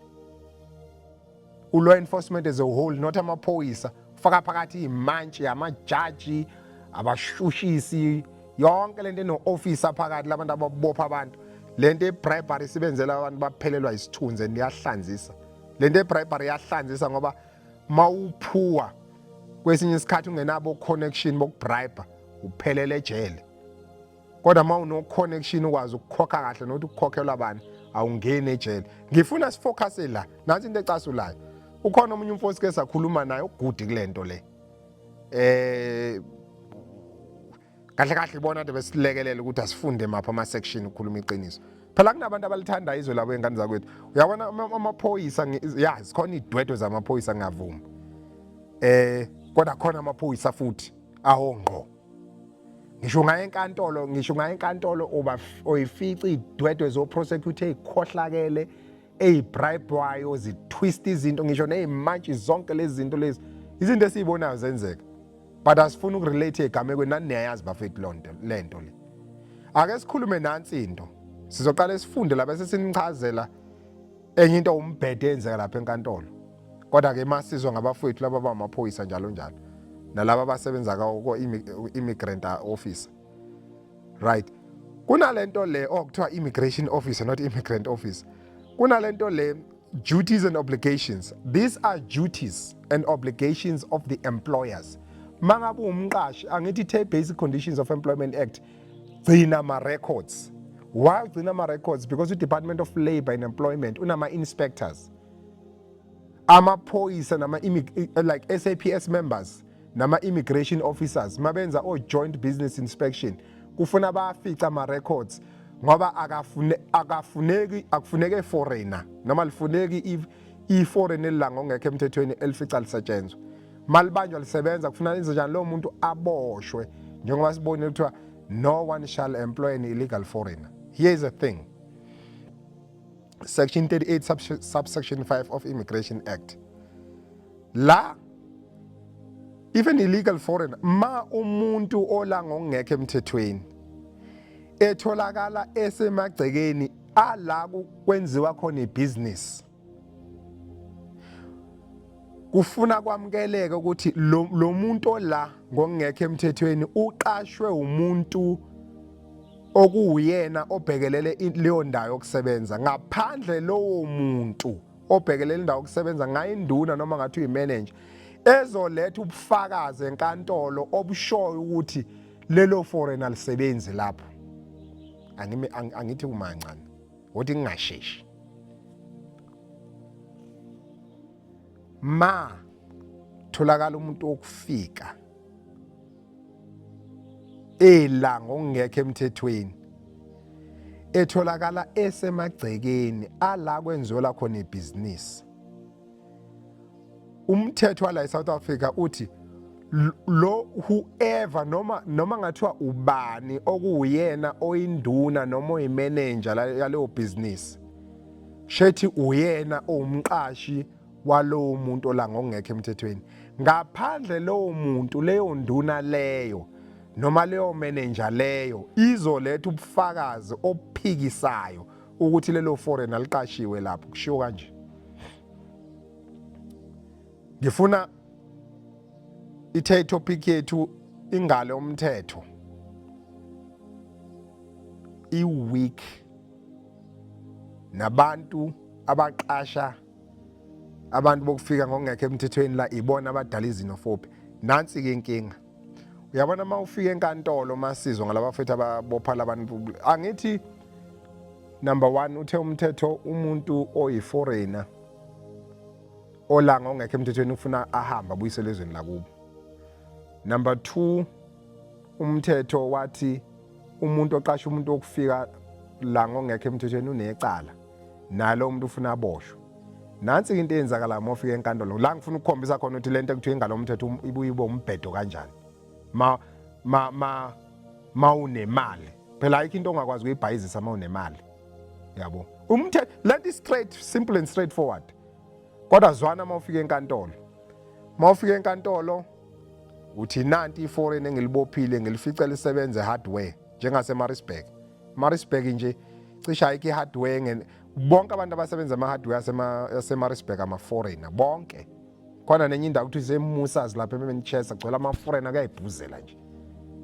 u-law enforcement as a whole not amaphoyisa faka phakathi imantshi amajaji abashushisi yonke lento eno-officer phakathi labantu ababopha abantu lento e-bribery isibenzela abantu baphelelwa isithunzi niyahlanzisa lento e-bribery iyahlanzisa ngoba mawuphuwa kwesinye isikhathi ungenabo connection bokubribe uphelele ejele kodwa mawuno-connection ukwazi ukukhokha kahle nokuthi ukukhokhelwa abantu awungeni ejele ngifuna sifocuse la nansi into ecasulayo ukhona omunye umfo sike sakhuluma naye ugudi kule nto le kahle kahle ibona nto besilekelela ukuthi asifunde mapha ama-section ukukhuluma iqiniso phela kunabantu abalithanda izwe labo ey'ngane zakwethu uyabona amaphoyisa ya zikhona iy'dwedwe zamaphoyisa ngiyavuma kodwa khona amaphoyisa futhi ahongqo ngisho ngaye enkantolo oyifica iy'dwedwe zo-prosecute ey'khohlakele ey'bribwayo zitwist izinto ngisho ney'mantshi zonke lezi zinto lezi izinto esiyibonayo zenzeka but asifuna ukurelate egamekweni nani niyayazi bafethu le nto le ake sikhulume nansi into sizoqala sifunde la bese sinichazela enye into umbhede enzeka lapha enkantolo kodwa-ke masizwa ngabafowethu laba bamaphoyisa njalo njalo nalaba abasebenza ko-immigrant officer right kunalento le okuthiwa immigration officer not immigrant officer kunalento le duties and obligations these are duties and obligations of the employers mangabe umqashi angithi ithe Basic Conditions of Employment Act gcina ama-records why ugcina ama-records because i-Department of Labour and Employment unama-inspectors amaphoyisa like SAPS members nama-immigration officers mabenza joint business inspection kufuna bafica ama-records ngoba akufuneke foreigner noma lifuneki i-foreign elilanga ongekho emthethweni elifica lisetshenzwa malibanjwa lisebenza kufuna lenze njani lowo muntu aboshwe njengoba sibonile kuthiwa no one shall employ an illegal foreigner. Here is the thing. Section 38 subsection 5 of Immigration Act. La even illegal foreigner ma umuntu ola ngongekho emthethweni etholakala esemagcekeni ala kwenziwa khona ibusiness kufuna kwamkeleke ukuthi lo muntu la ngokungekho emthethweni uqashwe umuntu okuyena obhekelele leyo ndawo yokusebenza. Ngaphandle lowo muntu obhekelele indawo yokusebenza ngayinduna noma ngathi uyimanager ezoletha ubufakazi enkantolo obushoyo ukuthi lelo foreigner lisebenzi lapho. Angithi kumancane ukuthi ngingasheshi. Ma tholakala umuntu okufika ela ngokungekho emthethweni etholakala esemagcekeni ala kwenziwa khona ibhizinisi. Umthetho wala eSouth Africa uthi lo whoever noma ngathiwa ubani okuyena oyinduna noma oyimanager yaleyo business shethi uyena umqashi walowo muntu la ngokungekho emthethweni. Ngaphandle lowo muntu leyo nduna leyo noma leyo manager leyo izoletha ubufakazi ophikisayo ukuthi lelo foreigner liqashiwe lapho. Kushiwo kanje. Ngifuna topic yethu ingalo umthetho iweak nabantu abaqasha abantu bokufika ngokungekho emthethweni la ibona abadala izinofobi. Nansi ke inkinga. Uyabona mawufika enkantolo masizwe ngalabafethu ababopha labantu. Angithi number 1 uthe umthetho umuntu oyiforeigner ola ngokungekho emthethweni ufuna ahamba abuyisele ezweni lakubo. Number 2 umthetho wathi umuntu oqasha umuntu okufika la ngokungekho emthethweni unecala nalo umuntu ufuna aboshwe. Nansi into eyenzakala uma ufika enkantolo la ngifuna ukukhombisa khona ukuthi lento ekuthiwa ingalo umthetho ibuyibo umbhedo kanjani. Ma unemali phela ayikho into ongakwazi ukuyibhayizisa ma unemali. Yabo umthetho let it straight simple and straightforward. Kodwa zwana ma ufika enkantolo. Ma ufika enkantolo uthi nanti iforeign engilibophile ngilifica lisebenze hardware njengase Maritzburg. Maritzburg nje cisha ayikho ihardware bonke abantu abasebenza ama hardware yase Maritzburg ama foreigner bonke. Khona nenye indawo ukuthi zemusas lapha eManchester gcwele ama foreigner kuyayibhuzela nje.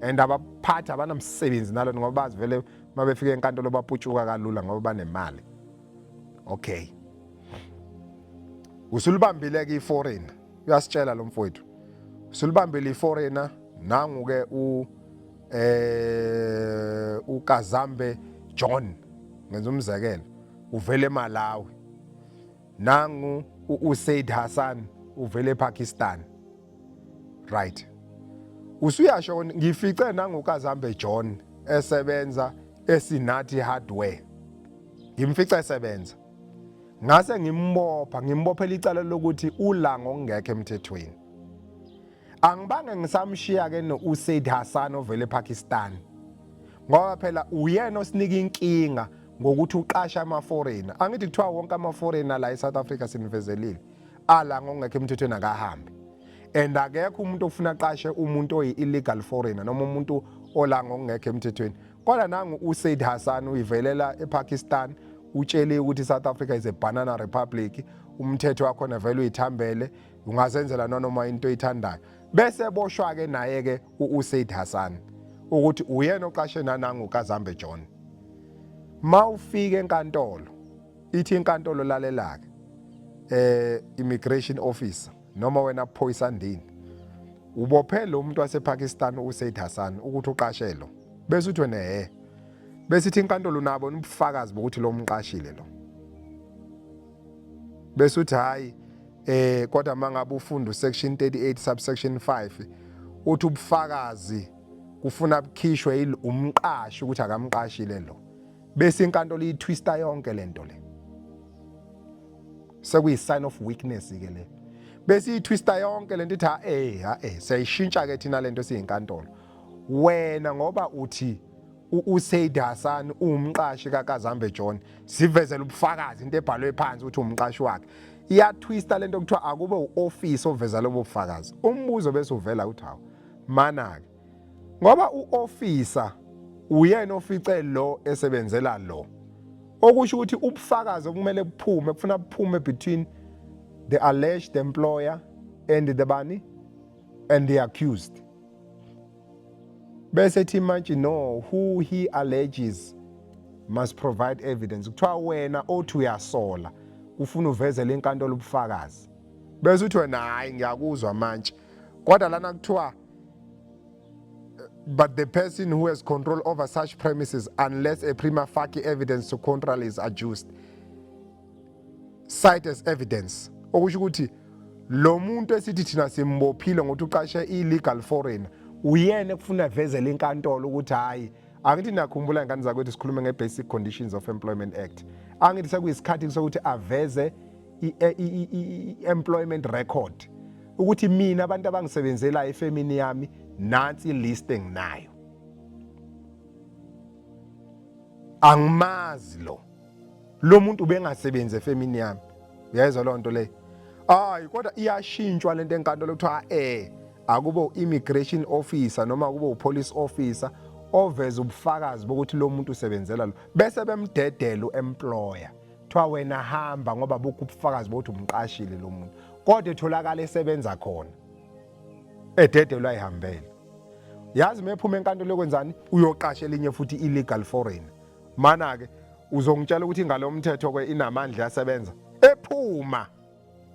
And abaphathi abanamsebenzi nalo ngoba bazi vele mabefika enkantolo baputshuka kalula ngoba banemali. Okay. Usulibambile ke iforeigner. Uyasitshela lo mfowethu. Usulibambile iforeigner nangu ke uKazambe John ngenza umzekelo uvele eMalawi. Nangu uSaid Hassan uvele ePakistan. Right. Usuyasho ngifice nangu uKazambe John esebenza esinathi hardware. Ngimfica esebenza. Ngase ngimbophela icala lokuthi ula ngokungekho emthethweni. Angibange ngisamshiya ke noUsaid Hassan ovele ePakistan. Ngoba phela uyena osinika inkinga ngokuthi uqasha ama foreigner. Angithi kuthiwa wonke ama foreigner la eSouth Africa sinivezelile. Ala ngokungekho emthethweni akahambi. And akekho umuntu ofuna aqashe umuntu oyi-illegal foreigner noma umuntu ola ngokungekho emthethweni. Kodwa nangu uSaid Hassan uyivelela ePakistan utshele ukuthi South Africa is a banana republic. Umthetho wakho na vele uyithambele ungazenzela noma into oyithandayo. Bese boshwa ke naye ke uSaid Hassan ukuthi uyena oqashe nanangu uKazambe John. Mawufika enkantolo ithi inkantolo lalelaka immigration officer noma wena phoyisandini ubophele umuntu wasePakistan uSaid Hassan ukuthi uqashelo bese uthi wena bese ithi inkantolo nabo ubufakazi bokuthi lo umqashile lo. Bese uthi hayi kodwa mangabe ufunda section 38 subsection 5 uthi ubufakazi kufuna bukhishwe umqashi ukuthi akamqashile lo. Bese inkantolo itwista yonke lento le. Sekuyi sign of weakness ke le. Bese itwista yonke lento ithi siyishintsha ke thina lento siyinkantolo. Wena ngoba uthi uSaid Hassan umqashi kaKazambe John sivezela ubufakazi into ebhalwe phansi ukuthi umqashi wakhe. Iyatwista lento kuthiwa akube uoffice oveza lobo bufakazi. Umbuzo bese uvela uthi hawo mana ke ngoba uofficer uyena ofice lo esebenzela lo. Okusho ukuthi ubufakazi okumele buphume kufuna buphume between the alleged employer and the bani and the accused. Bese thi manje no, who he alleges must provide evidence. Kuthiwa wena othi uyasola ufuna uvezele inkantolo ubufakazi. Bese uthi wena hayi ngiyakuzwa manje. Kodwa lana kuthiwa but the person who has control over such premises, unless a prima facie evidence to contrary is adduced, cite as evidence. Okusho ukuthi lo muntu esithi thina simbophile ngokuthi uqashe illegal foreigner, uyena ekufuna vezele inkantolo ukuthi hayi angithi nakhumbula ingane zakwethu sikhulume nge-Basic Conditions of Employment Act. Angithi sekuyisikhathi sokuthi aveze i-employment record ukuthi mina abantu abangisebenzela efemini yami nansi list enginayo. Angimazi lo muntu ubengasebenzi efemini yami. Uyayizwa lo nto le. Hayi kodwa iyashintshwa lento enkantolo kuthiwa akube immigration officer noma kube upolice officer oveza ubufakazi bokuthi lo muntu usebenzela lo bese bemdedela uemployer. Kuthiwa wena hamba ngoba bukho ubufakazi bokuthi umqashile lo muntu. Kodwa etholakala esebenza khona. Ededelwa ihambele. Yazi mephuma enkantolo yokwenzani uyoqasha elinye futhi illegal foreigner. Mana ke uzongitshela ukuthi ngalo mthetho kwe inamandla yasebenza. Ephuma.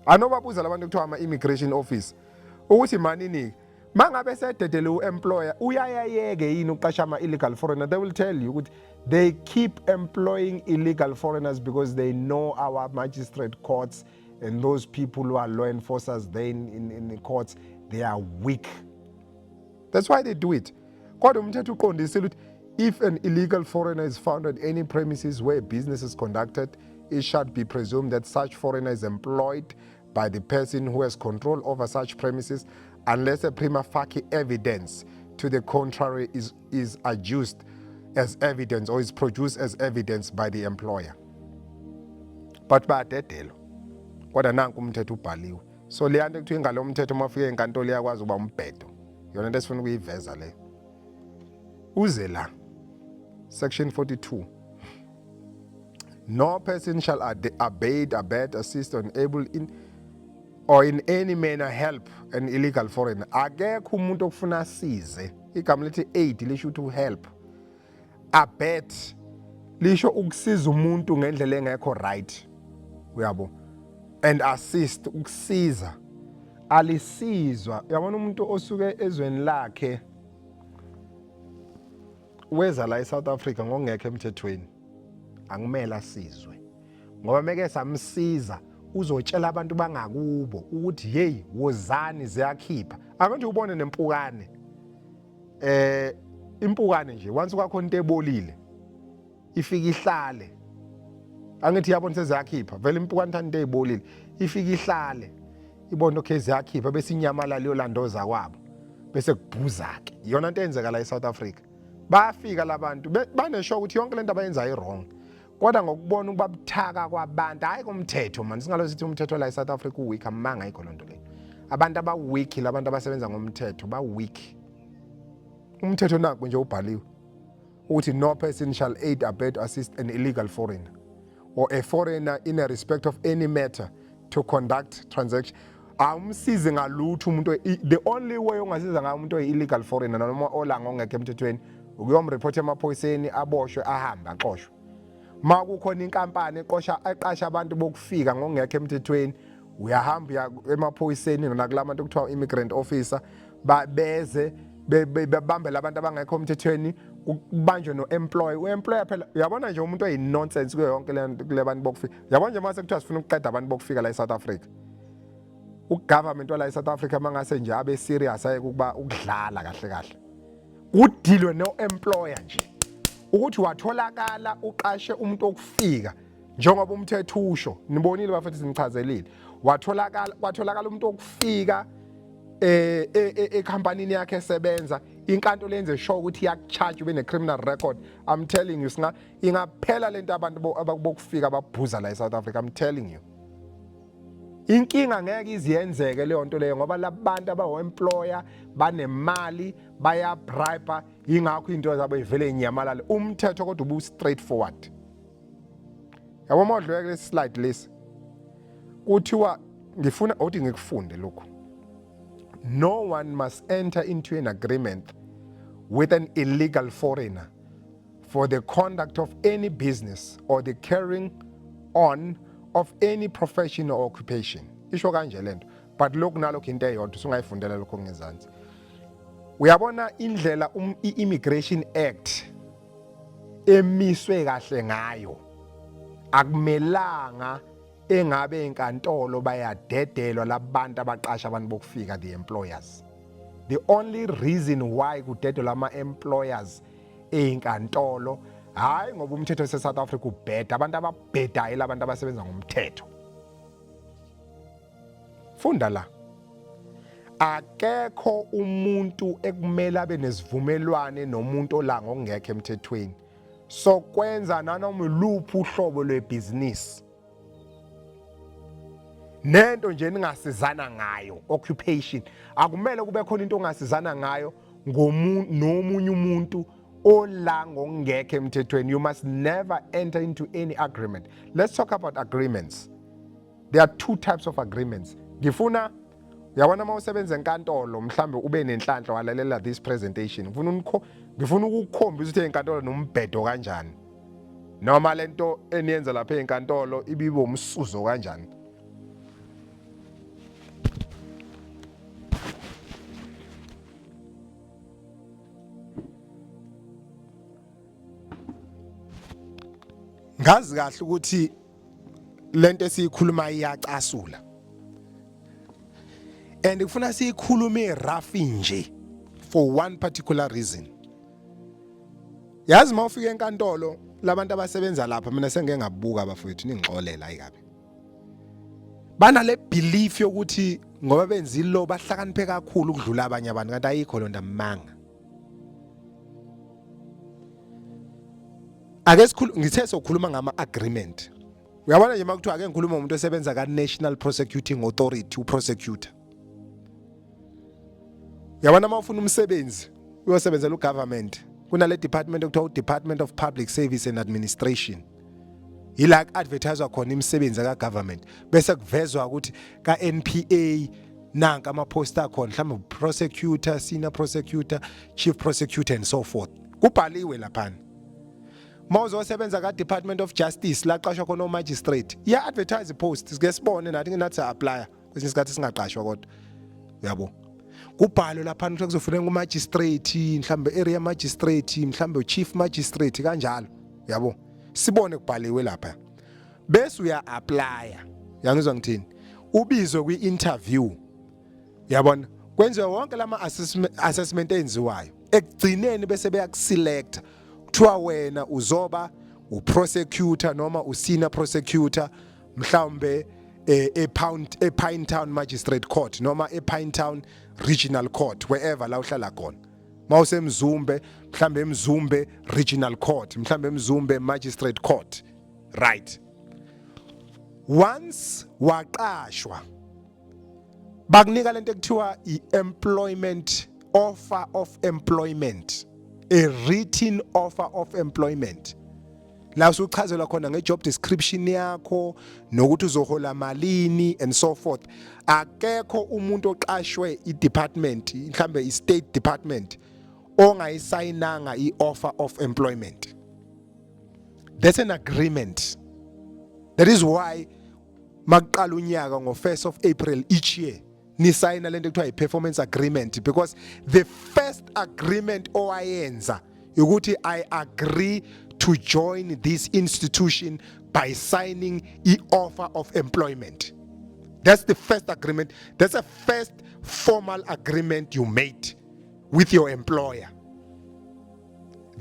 Anobabuza labantu kuthiwa ama-immigration office ukuthi manini mangabe sededele uemployer uyayayeke yini uqasha ama-illegal foreigner. They will tell you ukuthi they keep employing illegal foreigners because they know our magistrate courts and those people who are law enforcers then in the courts, they are weak. That's why they do it. Kodwa umthetho uqondisile ukuthi if an illegal foreigner is found at any premises where business is conducted, it shall be presumed that such foreigner is employed by the person who has control over such premises, unless a prima facie evidence to the contrary is adduced as evidence or is produced as evidence by the employer. But bayadedelo. Kodwa nanku umthetho ubhaliwe. So le yanto ekuthiwa ngalo mthetho mafike enkantolo yakwazi uba umbhedo. Yona into esifuna ukuyiveza le. Uze la. Section 42. No person shall abet, assist, or enable in or in any manner help an illegal foreigner. Akekho umuntu okufuna asize. Igama lithi aid lisho to help. Abet lisho ukusiza umuntu ngendlela engekho right. Uyabo. And assist ukusiza. Alisizwa. Yabona umuntu osuke ezweni lakhe weza la eSouth Africa ngokungekho emthethweni. Angimela asizwe. Ngoba meke samsiza uzotshela abantu bangakubo ukuthi hey wozani ziyakhipha. Akanti ubone nempukane. Impukane nje once kwakhona into ebolile ifika ihlale. Angithi yabona seziyakhipha vele impukane thanda into ezibolile ifika ihlale. Ibona okay ziyakhipha bese inyamala leyo landoza kwabo. Bese kubhuza ke. Iyona into eyenzeka la eSouth Africa. Bayafika labantu banesho ukuthi yonke lento abayenza wrong. Kodwa ngokubona ukubabuthaka kwabantu hayi komthetho manje singalo sithi umthetho la eSouth Africa uweak amanga ayikho lonto le. Abantu abaweak labantu abasebenza ngomthetho baweak. Umthetho nakho nje ubhaliwe ukuthi no person shall aid, abet, assist an illegal foreigner or a foreigner in a respect of any matter to conduct transaction. Awumsize ngalutho umuntu. The only way ongasiza ngayo umuntu oyi-illegal foreigner noma olanga ongekho emthethweni ukuyomreport emaphoyiseni aboshwe ahambe aqoshwe. Makukhona inkampani eqasha abantu bokufika ngokungekho emthethweni uyahamba emaphoyiseni nakulabantu okuthiwa immigrant officer beze bebambe labantu abangekho emthethweni kubanjwe no-employee. U-employer phela uyabona nje umuntu oyi-nonsense kuyo yonke le bantu bokufika. Uyabona nje mase kuthiwa sifuna ukuqeda abantu bokufika la eSouth Africa. Ugovernment wala eSouth Africa mangase nje abe serious ayeke ukuba ukudlala kahle kahle. Udilwe no-employer nje. Ukuthi watholakala uqashe umuntu okufika njengoba umthetho usho. Nibonile bafethu sinichazelile. Watholakala umuntu okufika ekhampanini yakhe esebenza inkantolo yenze sure ukuthi iyakucharge ube ne-criminal record. I'm telling you ingaphela lento abantu abakufika babhuza la eSouth Africa. I'm telling you. Inkinga ngeke iziyenzeke leyo nto leyo ngoba labantu abawo-employer banemali bayabribe ingakho into zabo ivele inyamalale. Umthetho kodwa ubu straight forward. Yabo modlo lesi slide lesi kuthiwa ngifuna ukuthi ngikufunde lokho. no one must enter into an agreement with an illegal foreigner for the conduct of any business or the carrying on of any profession or occupation. Isho kanje lento, but lokhu nalokho into eyodwa singayifundela lokho ngezansi. Uyabona indlela i-Immigration Act emiswe kahle ngayo, akumelanga engabe inkantolo bayadedelwa labantu abaqasha abantu bokufika, the employers. The only reason why kudedelwa ama-employers einkantolo hayi ngoba umthetho wase-South Africa ubheda, abantu ababhedayo labantu abasebenza ngomthetho. Funda la, akekho umuntu ekumele abe nesivumelwane nomuntu ola ngokungekho emthethweni sokwenza nanoma luphi uhlobo lwebhizinisi nento nje ningasizana ngayo, occupation. Akumele kube khona into ongasizana ngayo nomunye umuntu ola ngokungekho emthethweni. You must never enter into any agreement. Let's talk about agreements. There are two types of agreements. Ngifuna uyabona uma usebenza enkantolo mhlambe ube nenhlanhla walalela this presentation, ngifuna ukukhombisa ukuthi enkantolo nombhedo kanjani, noma lento eniyenza lapha enkantolo ibibe umsuzo kanjani. Ngazi kahle ukuthi lento esiyikhuluma iyacasula, and ngifuna siyikhulume rough nje for one particular reason. Yazi mawufika enkantolo labantu abasebenza lapha, mina sengeke ngabuka abafowethu ningixolela ayikabi, banale belief yokuthi ngoba benza ilo bahlakaniphe kakhulu ukudlula abanye abantu, kanti ayikho lonto amanga. Ake ngithe sokhuluma ngama-agreement. Uyabona nje makuthiwa ake ngikhuluma umuntu osebenza ka-National Prosecuting Authority, uprosecutor. Uyabona uma ufuna umsebenzi uyosebenzela ugovernment, kunale department okuthiwa Department of Public Service and Administration. Yila ku-advertiswa khona imisebenzi ka-government, bese kuvezwa ukuthi ka-NPA nanka ama-poster akhona, mhlawumbe prosecutor, senior prosecutor, chief prosecutor and so forth. Kubhaliwe laphana. Mawuzosebenza ka-Department of Justice laqashwa khona o-magistrate, iya-advertise i-post, sike sibone nathi nginathi sa-applya kwesinye isikhathi singaqashwa kodwa. Uyabo, kubhalwe laphana ukuthi kuzofuneka umagistrate, mhlawumbe area magistrate, mhlawumbe chief magistrate kanjalo. Uyabo, sibone kubhaliwe lapha bese uya-applya. Yangizwa ngithini? Ubizwe kwi-interview. Yabona, kwenziwa wonke lama-assessment enziwayo, ekugcineni bese beyakuselect kuthiwa wena uzoba uprosecutor noma usenior prosecutor, mhlawumbe ePinetown Magistrate Court noma ePinetown Regional Court, wherever la uhlala khona. Mawusemzumbe mhlawumbe eMzumbe Regional Court, mhlawumbe eMzumbe Magistrate Court, right? Once waqashwa bakunika lento ekuthiwa i-employment offer of employment, a written offer of employment. La usuchazelwa khona ngejob description yakho nokuthi uzohola malini and so forth. Akekho umuntu oqashwe i-department, mhlambe i-state department, ongayisayinanga i-offer of employment. That's an agreement. That is why maqala unyaka ngo-1st of April each year nisayina lento ekuthiwa i-performance agreement, because the first agreement owayenza ukuthi I agree to join this institution by signing i-offer of employment. That's the first agreement. That's the first formal agreement you made with your employer.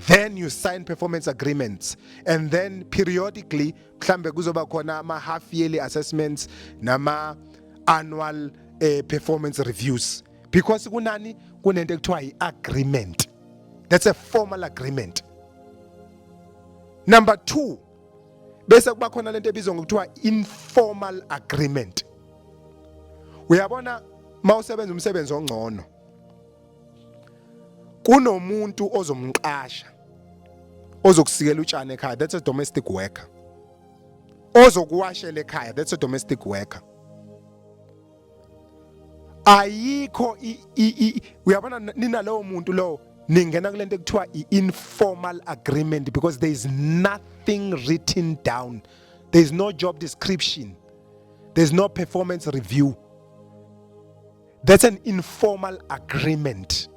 Then you sign performance agreements, and then periodically mhlambe kuzoba khona ama half yearly assessments nama annual performance reviews, because kunani kunento ekuthiwa i-agreement. That's a formal agreement. Number 2, bese kuba khona lento ebizwa ngokuthiwa informal agreement. Uyabona mawusebenza umsebenzi ongcono, kunomuntu ozomqasha ozokusikela utshani ekhaya, that's a domestic worker. Ozokuwashela ekhaya, that's a domestic worker. ayikho uyabona nina lowo muntu lo ningena kulento ekuthiwa i-informal agreement, because there is nothing written down, there is no job description, there is no performance review. That's an informal agreement.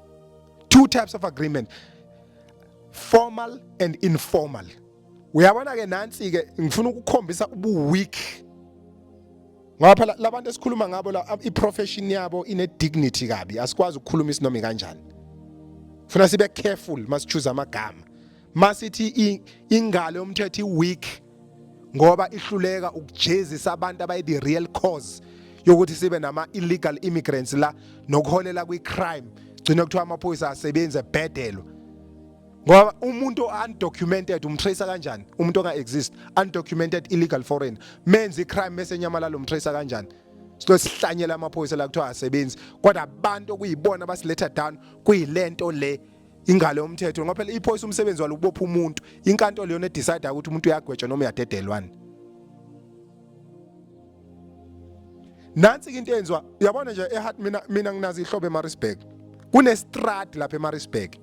Two types of agreement, formal and informal. Uyabona ke nansi ke ngifuna ukukhombisa ubuweak ngoba phela labantu esikhuluma ngabo la i-profession yabo ine dignity kabi, asikwazi ukukhuluma isinomi kanjani. Funa sibe careful masichoose amagama. Masithi ingalo yomthetho i-weak ngoba ihluleka ukujezisa abantu abayi the real cause yokuthi sibe nama illegal immigrants la nokuholela kwi-crime. Gcina kuthiwa amaphoyisa asebenza ebhedelo. Ngoba umuntu undocumented umtrace kanjani? Umuntu onga-exist, undocumented illegal foreign. Menza i-crime bese nyamalalo umtrace kanjani? Sihlanyela amaphoyisa la kuthiwa asebenzi. Kodwa abantu okuyibona abasiletha down kuyilento le ingalo yomthetho. Ngoba phela iphoyisa umsebenzi walo ukubopha umuntu. Inkantolo yona decide ukuthi umuntu uyagwetshwa noma uyadedelwana. Nansi into yenziwa, uyabona nje mina nginazi ihlobo eMaritzburg. Kune-strat lapha eMaritzburg.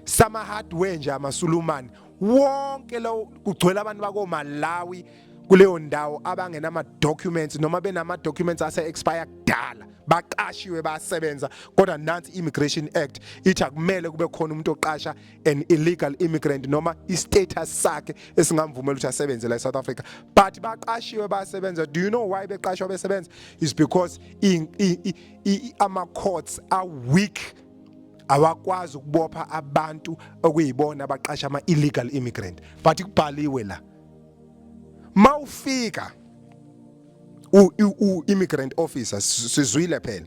Sama hardware nje amaSulumane wonke lo kugcwele abantu bako Malawi kuleyo ndawo abangena ama documents noma benama documents ase expire kudala baqashiwe basebenza, kodwa nansi immigration act ithi akumele kube khona umuntu oqasha an illegal immigrant noma i-status sakhe esingamvumela ukuthi asebenze la eSouth Africa, but baqashiwe basebenza. Do you know why beqashwa besebenza? Is because ama courts are weak, awakwazi ukubopha abantu okuyibona abaqasha ama illegal immigrant. But kubhaliwe la mawufika immigrant officer sizwile phela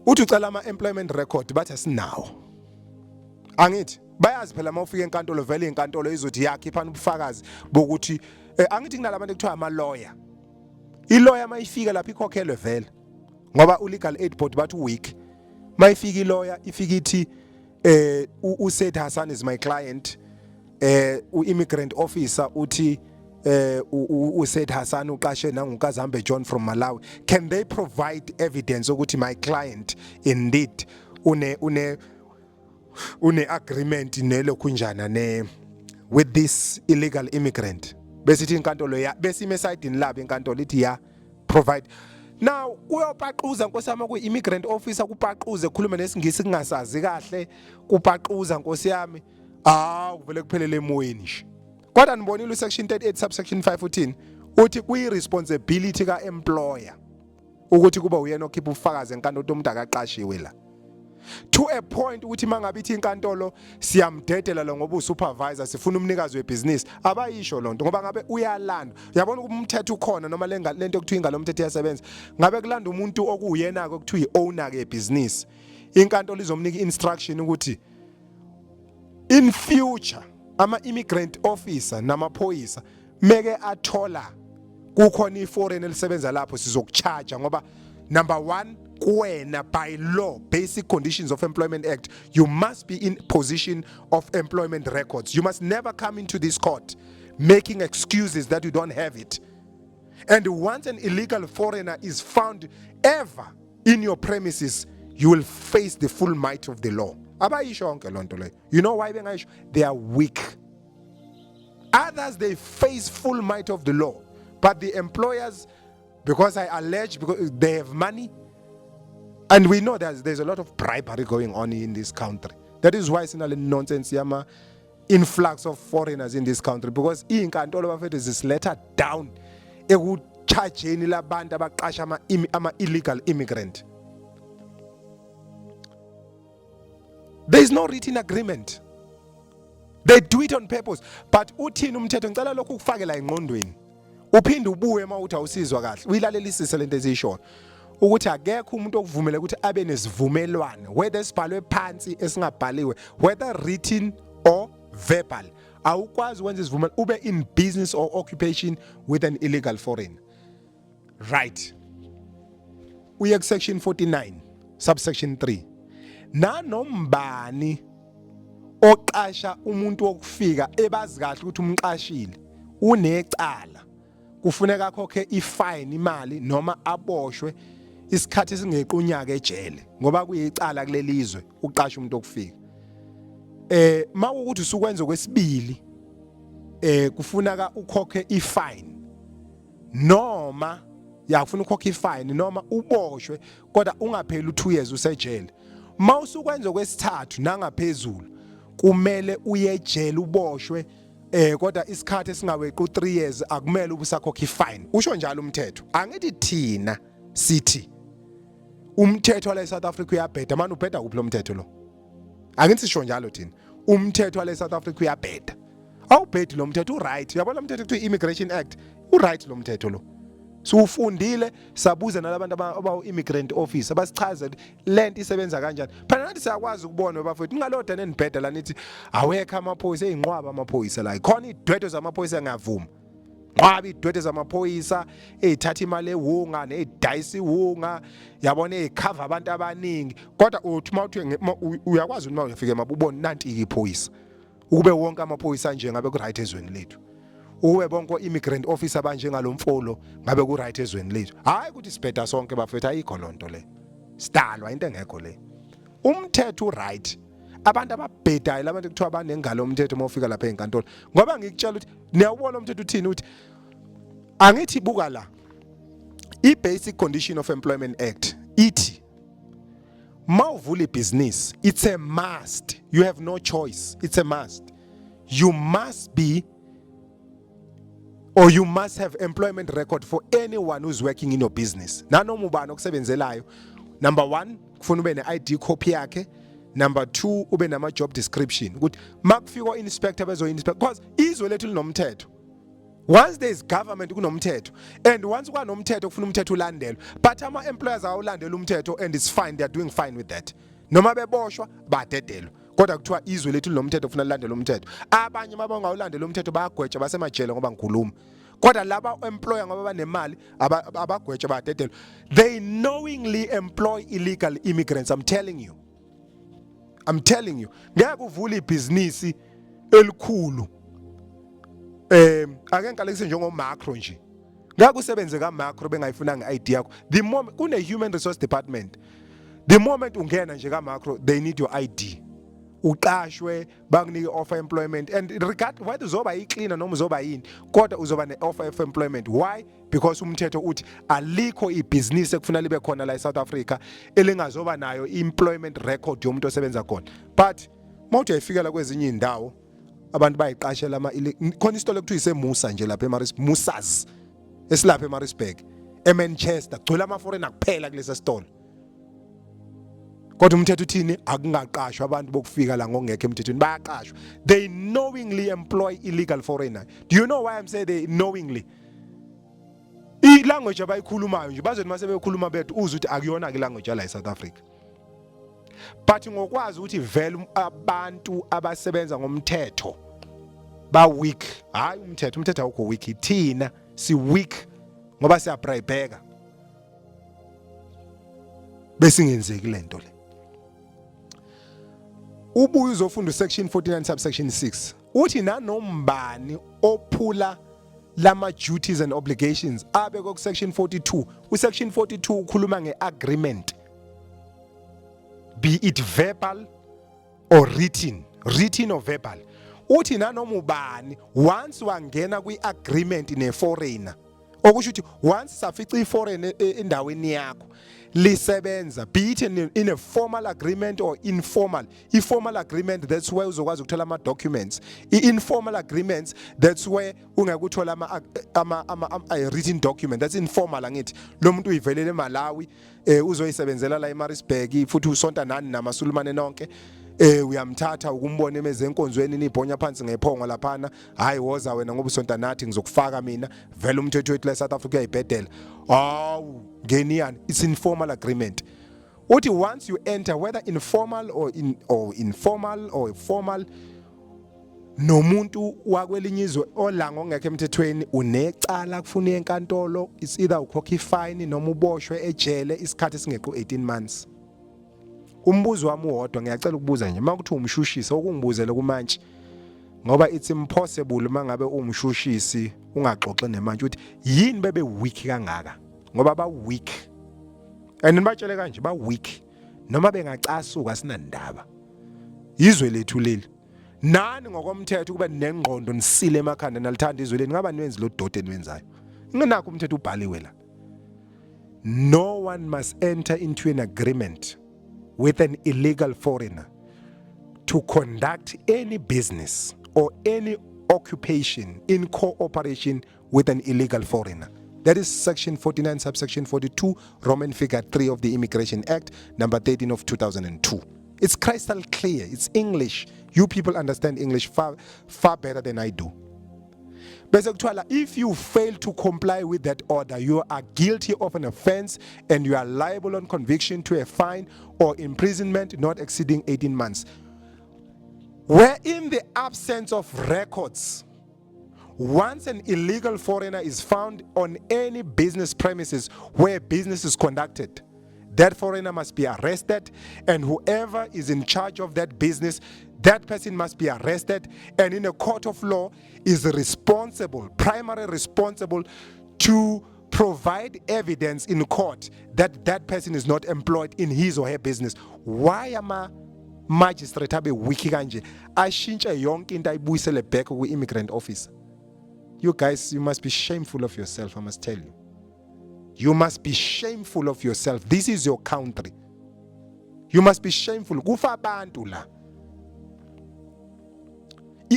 uthi ucela ama employment record bathi asinawo. Angithi bayazi phela mawufika enkantolo vele inkantolo izothi yakhipha ubufakazi bokuthi angithi kunalabantu ekuthiwa ama lawyer. I-lawyer mayifika lapha ikhokhelwe vele ngoba u-legal aid board bathi Weakk. Mayifika i-lawyer ifika ithi uSaid Hassan is my client, u-immigrant officer uthi uSaid Hassan uqashe nanguKazambe John from Malawi. Can they provide evidence ukuthi my client indeed une agreement nelo kunjana with this illegal immigrant? Bese ithi inkantolo ya bese imesayidini labo inkantolo ithi ya provide. Now uyopaquza nkosiyami ku-immigrant officer kupaquze khuluma nesingisi kungasazi kahle kupaquza nkosiyami uvele kuphelele emoyeni nje. Kodwa nibonile section 38 subsection 5 uthini uthi kuyi-responsibility ka-employer ukuthi kuba uyena okhipha ubufakazi enkantolo umuntu akaqashiwe la, to a point ukuthi mangabe ithi inkantolo siyamdedela lo ngoba usupervisor sifuna umnikazi webhizinisi abayisho lonto ngoba ngabe uyalanda. Uyabona ukuthi umthetho ukhona noma lento ekuthiwa ingalo umthetho iyasebenza, ngabe kulanda umuntu okuyena ke ekuthiwa i-owner ke yebhizinisi, inkantolo izomnika i-instruction ukuthi in future ama-immigrant officer namaphoyisa meke athola kukhona i-foreign elisebenza lapho sizokucharge ngoba number 1 kuwena by law basic conditions of employment act you must be in possession of employment records. You must never come into this court making excuses that you don't have it. And once an illegal foreigner is found ever in your premises, you will face the full might of the law. Abayisho onke lonto leyo. You know why bengayisho? They are weak. Others they face full might of the law, but the employers, because I allege because they have money. And we know there's a lot of bribery going on in this country. That is why it's not a nonsense yama influx of foreigners in this country, because inkantolo bafethu zisiletha down ekuchargeni labantu abaqasha ama illegal immigrant. There is no written agreement. They do it on purpose. But uthini umthetho ngicela lokhu ukufakela engqondweni. Uphinde ubuye mawuthi awusizwa kahle. Uyilalelisise lento ezisho. Ukuthi akekho umuntu okuvumela ukuthi abe nesivumelwano whether sibhalwe phansi esingabhaliwe whether written or verbal. Awukwazi ukwenza isivumelwano ube in business or occupation with an illegal foreign. Right. Uye ku section 49 subsection 3. Nanombani oqasha umuntu wokufika ebazi kahle ukuthi umqashile unecala kufuneka khokhe ifine imali noma aboshwe isikhathi singeqi unyaka ejele ngoba kuyicala kulelizwe uqasha umuntu okufika mawukuthi usukwenza kwesibili kufunaka ukhokhe ifine noma yakufuna ukhokhe ifine noma uboshwe kodwa ungapheli u2 years usejele. Mawusukwenza kwesithathu nangaphezulu kumele uye ejele uboshwe kodwa isikhathi esingaweqi u3 years akumele ubusakhokha ifine. Usho njalo umthetho. Angithi thina sithi umthetho la eSouth Africa uyabheda manje ubheda kuphi lo mthetho lo? Angithi sisho njalo thina umthetho la eSouth Africa uyabheda. Awubhedi lo mthetho uright. Uyabona lo mthetho kuthiwa Immigration Act uright lo mthetho lo. So ufundile sabuza nalabantu abawu-immigrant officer basichazele lento isebenza kanjani. Phela nathi siyakwazi ukubona bafethu ngaloda nenibheda la nithi awekho amaphoyisa eyinqwaba amaphoyisa la. Khona idwetho zamaphoyisa engavuma. Nqwaba idwetho zamaphoyisa ezithatha imali ewunga nezidayisa iwunga yabona ezikhava abantu abaningi kodwa uthi mawuthi uyakwazi uma uyafika mabubona nanti iphoyisa. Ukube wonke amaphoyisa nje ngabe ku right ezweni lethu. Uwe bonke immigrant officer abanje ngalomfolo ngabe ku right ezweni lethu. Hayi ukuthi sibheda sonke bafethu ayikho lonto le. Sidalwa into engekho le. Umthetho uright. Abantu ababhedayo labantu kuthiwa abanengalo umthetho mawufika lapha enkantolo. Ngoba ngikutshela ukuthi niyawubona umthetho uthini uthi angithi buka la. I-Basic Condition of Employment Act ithi mawuvula business it's a must. You have no choice. It's a must. You must be or you must have employment record for anyone who's working in your business. Nanoma ubani okusebenzelayo. Number 1, kufuna ube ne-ID copy yakhe. Number 2, ube nama job description. Ukuthi makufika inspector bezo-inspect because izwe lethu linomthetho. Once there is government kunomthetho and once kwanomthetho kufuna umthetho ulandelwe. But ama-employers awulandela umthetho and it's fine, they are doing fine with that. Noma beboshwa badedelwa. Kodwa kuthiwa izwe lethu linomthetho kufuna lilandele umthetho. Abanye mabangawulandela umthetho bayagwetshwa basemajele ngoba ngikhuluma. Kodwa laba employer ngoba banemali abagwetshwa badedelwa. They knowingly employ illegal immigrants. I'm telling you. Ngeke uvule ibhizinisi elikhulu. Ake ngikalekise njengo macro nje. Ngeke usebenze ka macro bengayifunanga i-ID yakho. The moment kune human resource department. The moment ungena nje ka macro they need your ID. Uqashwe banginike offer employment and regard whether uzoba icleaner noma uzoba yini kodwa uzoba ne offer of employment. Why? Because umthetho uthi alikho ibhizinisi ekufuna libe khona la eSouth Africa elingazoba nayo employment record yomuntu osebenza khona. But mawuthi uyafikela kwezinye indawo abantu bayiqashela khona isitolo ekuthiwa isemusa nje lapha Musas esilapha eMaritzburg eManchester gcwele ama-foreigner kuphela kulesa sitolo. Kodwa umthetho uthini akungaqashwa abantu bokufika la ngokungekho emthethweni bayaqashwa. They knowingly employ illegal foreigner. Do you know why I'm saying they knowingly? I-language abayikhulumayo nje bazothi mase bekhuluma bethu uzwe ukuthi akuyona ke language la eSouth Africa. But ngokwazi ukuthi vele abantu abasebenza ngomthetho ba weak. Hayi umthetho awukho weak. Thina si weak ngoba siyabribeka. Besingenzeki lento le. Ubuye uzofunda section 49 subsection 6 uthi nanombani ophula lama duties and obligations abe ku section 42. Section 42 ukhuluma ngeagreement, be it verbal or written or verbal. Uthi nanoma ubani once wangena kwi-agreement ne-foreigner okusho ukuthi once safica i-foreign endaweni yakho lisebenza, be it in a formal agreement or informal. I-formal agreement, that's where uzokwazi ukuthola ama-documents. I-informal agreements, that's where ungakuthola written document. That's informal angithi. Lo muntu uyivelele eMalawi uzoyisebenzela la eMaritzburg futhi usonta nani namasulumane nonke. Uyamthatha ukumbona emezenkonzweni nibhonya phansi ngephongo laphana. Hayi woza wena ngoba usonta nathi ngizokufaka mina. Vele umthetho wethu la eSouth Africa uyayibhedela. Awu ngeniani, it's informal agreement. Uthi once you enter, whether informal or informal or formal, nomuntu wakwelinye izwe olanga ongekho emthethweni unecala kufuna enkantolo, it's either ukhokha ifine noma uboshwe ejele isikhathi singeqo 18 months. Umbuzo wami wodwa ngiyacela ukubuza nje makuthi umshushisi okungibuzele kumantshi ngoba it's impossible mangabe umshushisi ungaxoxe nemantshi uthi yini bebe weak kangaka ngoba ba weak and nibatshele kanje ba weak noma bengacasuka sinandaba izwe lethu leli nani ngokomthetho kuba nengqondo nisile emakhanda nalithanda izwe leli ngaba niwenzi lo dodo eniwenzayo nginakho umthetho ubhaliwe la. No one must enter into an agreement with an illegal foreigner to conduct any business or any occupation in cooperation with an illegal foreigner. That is section 49 subsection 42 Roman figure 3 of the Immigration Act number 13 of 2002. It's crystal clear. It's English. You people understand English far better than I do. If you fail to comply with that order, you are guilty of an offense and you are liable on conviction to a fine or imprisonment not exceeding 18 months. Where in the absence of records, once an illegal foreigner is found on any business premises where business is conducted, that foreigner must be arrested, and whoever is in charge of that business, that person must be arrested, and in a court of law is responsible, primarily responsible to provide evidence in court that that person is not employed in his or her business. Why am I magistrate abe wiki kanje ashintsha yonke into ayibuyisele back ku-immigrant office? You guys, you must be shameful of yourself, I must tell you. You must be shameful of yourself. This is your country. You must be shameful. Kufa abantu la.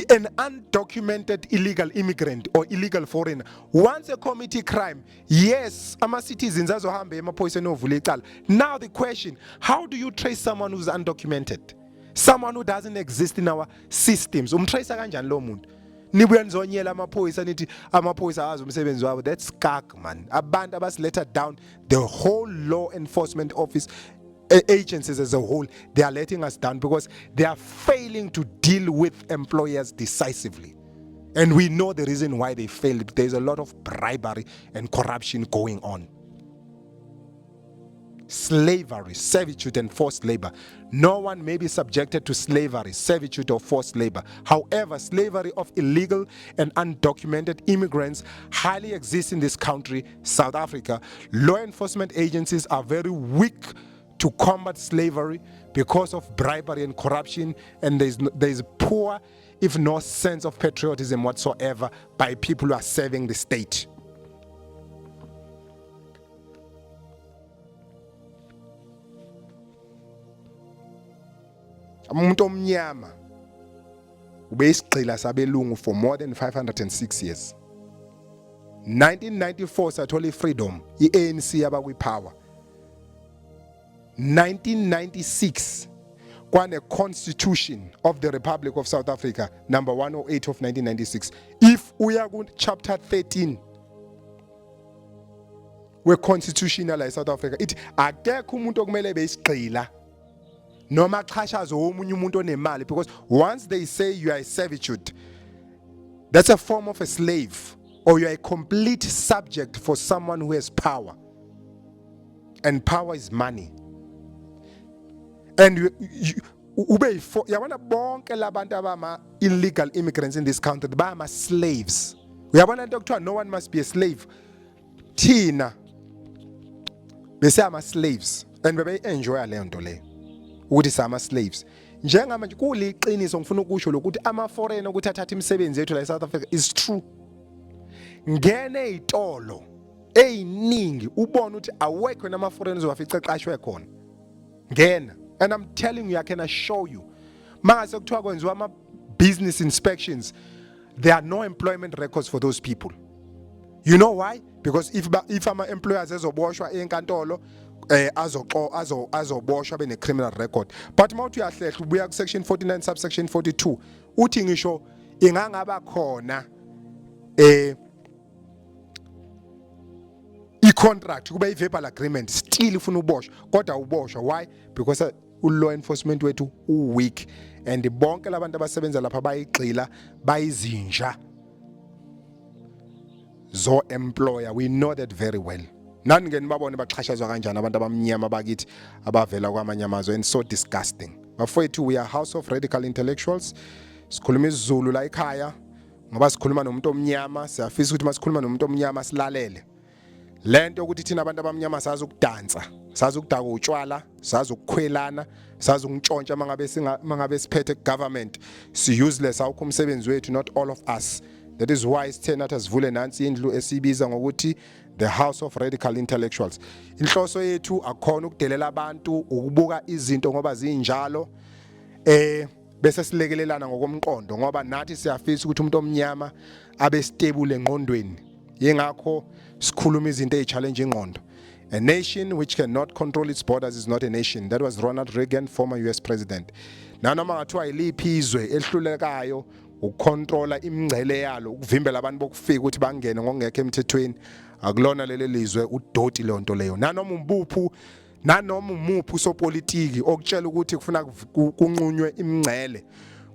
An undocumented illegal immigrant or illegal foreigner, once a committee crime, yes, ama-citizens azohambe emaphoyisa novula icala. Now the question, how do you trace someone who's undocumented? Someone who doesn't exist in our systems. Umtrace kanjani lo muntu? Nibuya nizonyela amaphoyisa nithi amaphoyisa azi umsebenzi wabo. That's skak, man. Abantu abasiletha down, the whole law enforcement office agencies as a whole, they are letting us down because they are failing to deal with employers decisively. And we know the reason why they failed. There's a lot of bribery and corruption going on. Slavery, servitude, and forced labor. No one may be subjected to slavery, servitude, or forced labor. However, slavery of illegal and undocumented immigrants highly exists in this country, South Africa. Law enforcement agencies are very weak to combat slavery because of bribery and corruption, and there's poor, if no sense of patriotism whatsoever by people who are serving the state. Umuntu omnyama ubeyisigqila sabelungu for more than 506 years. 1994 sathola freedom, i-ANC yaba kwi-power. 1996 kwane Constitution of the Republic of South Africa number 108 of 1996. If uya ku chapter 13 we constitutional South Africa, it akekho umuntu okumele beyisigqila noma xhashazo omunye umuntu onemali, because once they say you are a servitude, that's a form of a slave, or you are a complete subject for someone who has power, and power is money. And yabona bonke labantu abama illegal immigrants in this country bama slaves. Uyabona into kuthiwa no one must be a slave. Thina bese ama slaves and bebe enjoy leyo nto leyo ukuthi sama slaves. Njengamanje kuliqiniso ngifuna ukusho lokuthi ama foreigner ukuthi athatha imisebenzi yethu la eSouth Africa is true. Ngene ezitolo eziningi ubona ukuthi awekho nama foreigners wafica eqashwe khona. Ngena. And I'm telling you, I can assure you, mase kuthiwa kwenziwa ama business inspections, there are no employment records for those people. You know why? Because if ama employers ezoboshwa enkantolo azoboshwa bene criminal record. But mawuthi uyahlehla ubuya ku section 49 subsection 42 uthi ngisho ingangaba khona i-contract kuba i-verbal agreement still ufuna uboshwa kodwa uboshwa. Why? Because law enforcement wethu weak, and bonke labantu abasebenza lapha bayigxila bayizinja zo employer. We know that very well. Nani ngeni babone baxhashazwa kanjani abantu abamnyama bakithi abavela kwamanye amazwe, and so disgusting. Bafowethu, we are house of radical intellectuals. Sikhuluma isiZulu la ekhaya ngoba sikhuluma nomuntu omnyama, siyafisa ukuthi masikhuluma nomuntu omnyama silalele. lento ukuthi thina abantu abamnyama sazi ukudansa, sazi ukudaka utshwala, sazi ukukhwelana, sazi ukuntshontsha mangabe siphethe government, si useless awukho umsebenzi wethu, not all of us. That is why sithena sivule nansi indlu esibiza ngokuthi the House of Radical Intellectuals. Inhloso yethu akukhona ukudelela abantu, ukubuka izinto ngoba zinjalo, bese silekelelana ngokomqondo ngoba nathi siyafisa ukuthi umuntu omnyama abe stable engqondweni. Yengakho sikhuluma izinto ezichallenge ingqondo. A nation which cannot control its borders is not a nation. That was Ronald Reagan, former US president. Nanoma ngathiwa iliphi izwe ehlulekayo ukucontrola imingcele yalo, ukuvimbela abantu bokufika ukuthi bangene ngokungekho emthethweni, akulona leli lizwe udoti le nto leyo. Nanoma umuphi sopolitiki okutshela ukuthi kufuna kunqunywe imingcele,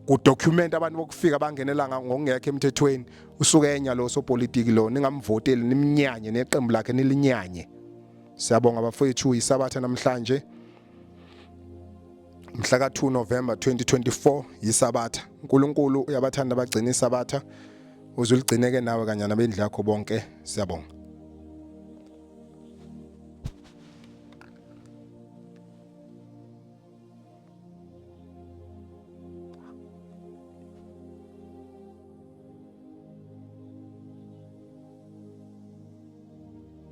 kudocument abantu bokufika bangenela ngokungekho emthethweni, usuke enya lo sopolitiki lo, ningamvoteli niminyanye neqembu lakhe nilinyanye. Siyabonga abafowethu, isabatha namhlanje mhla ka-2 November 2024 yisabatha. uNkulunkulu uyabathanda abagcina isabatha, uzuligcineke nawe kanye nabendlu yakho bonke. Siyabonga.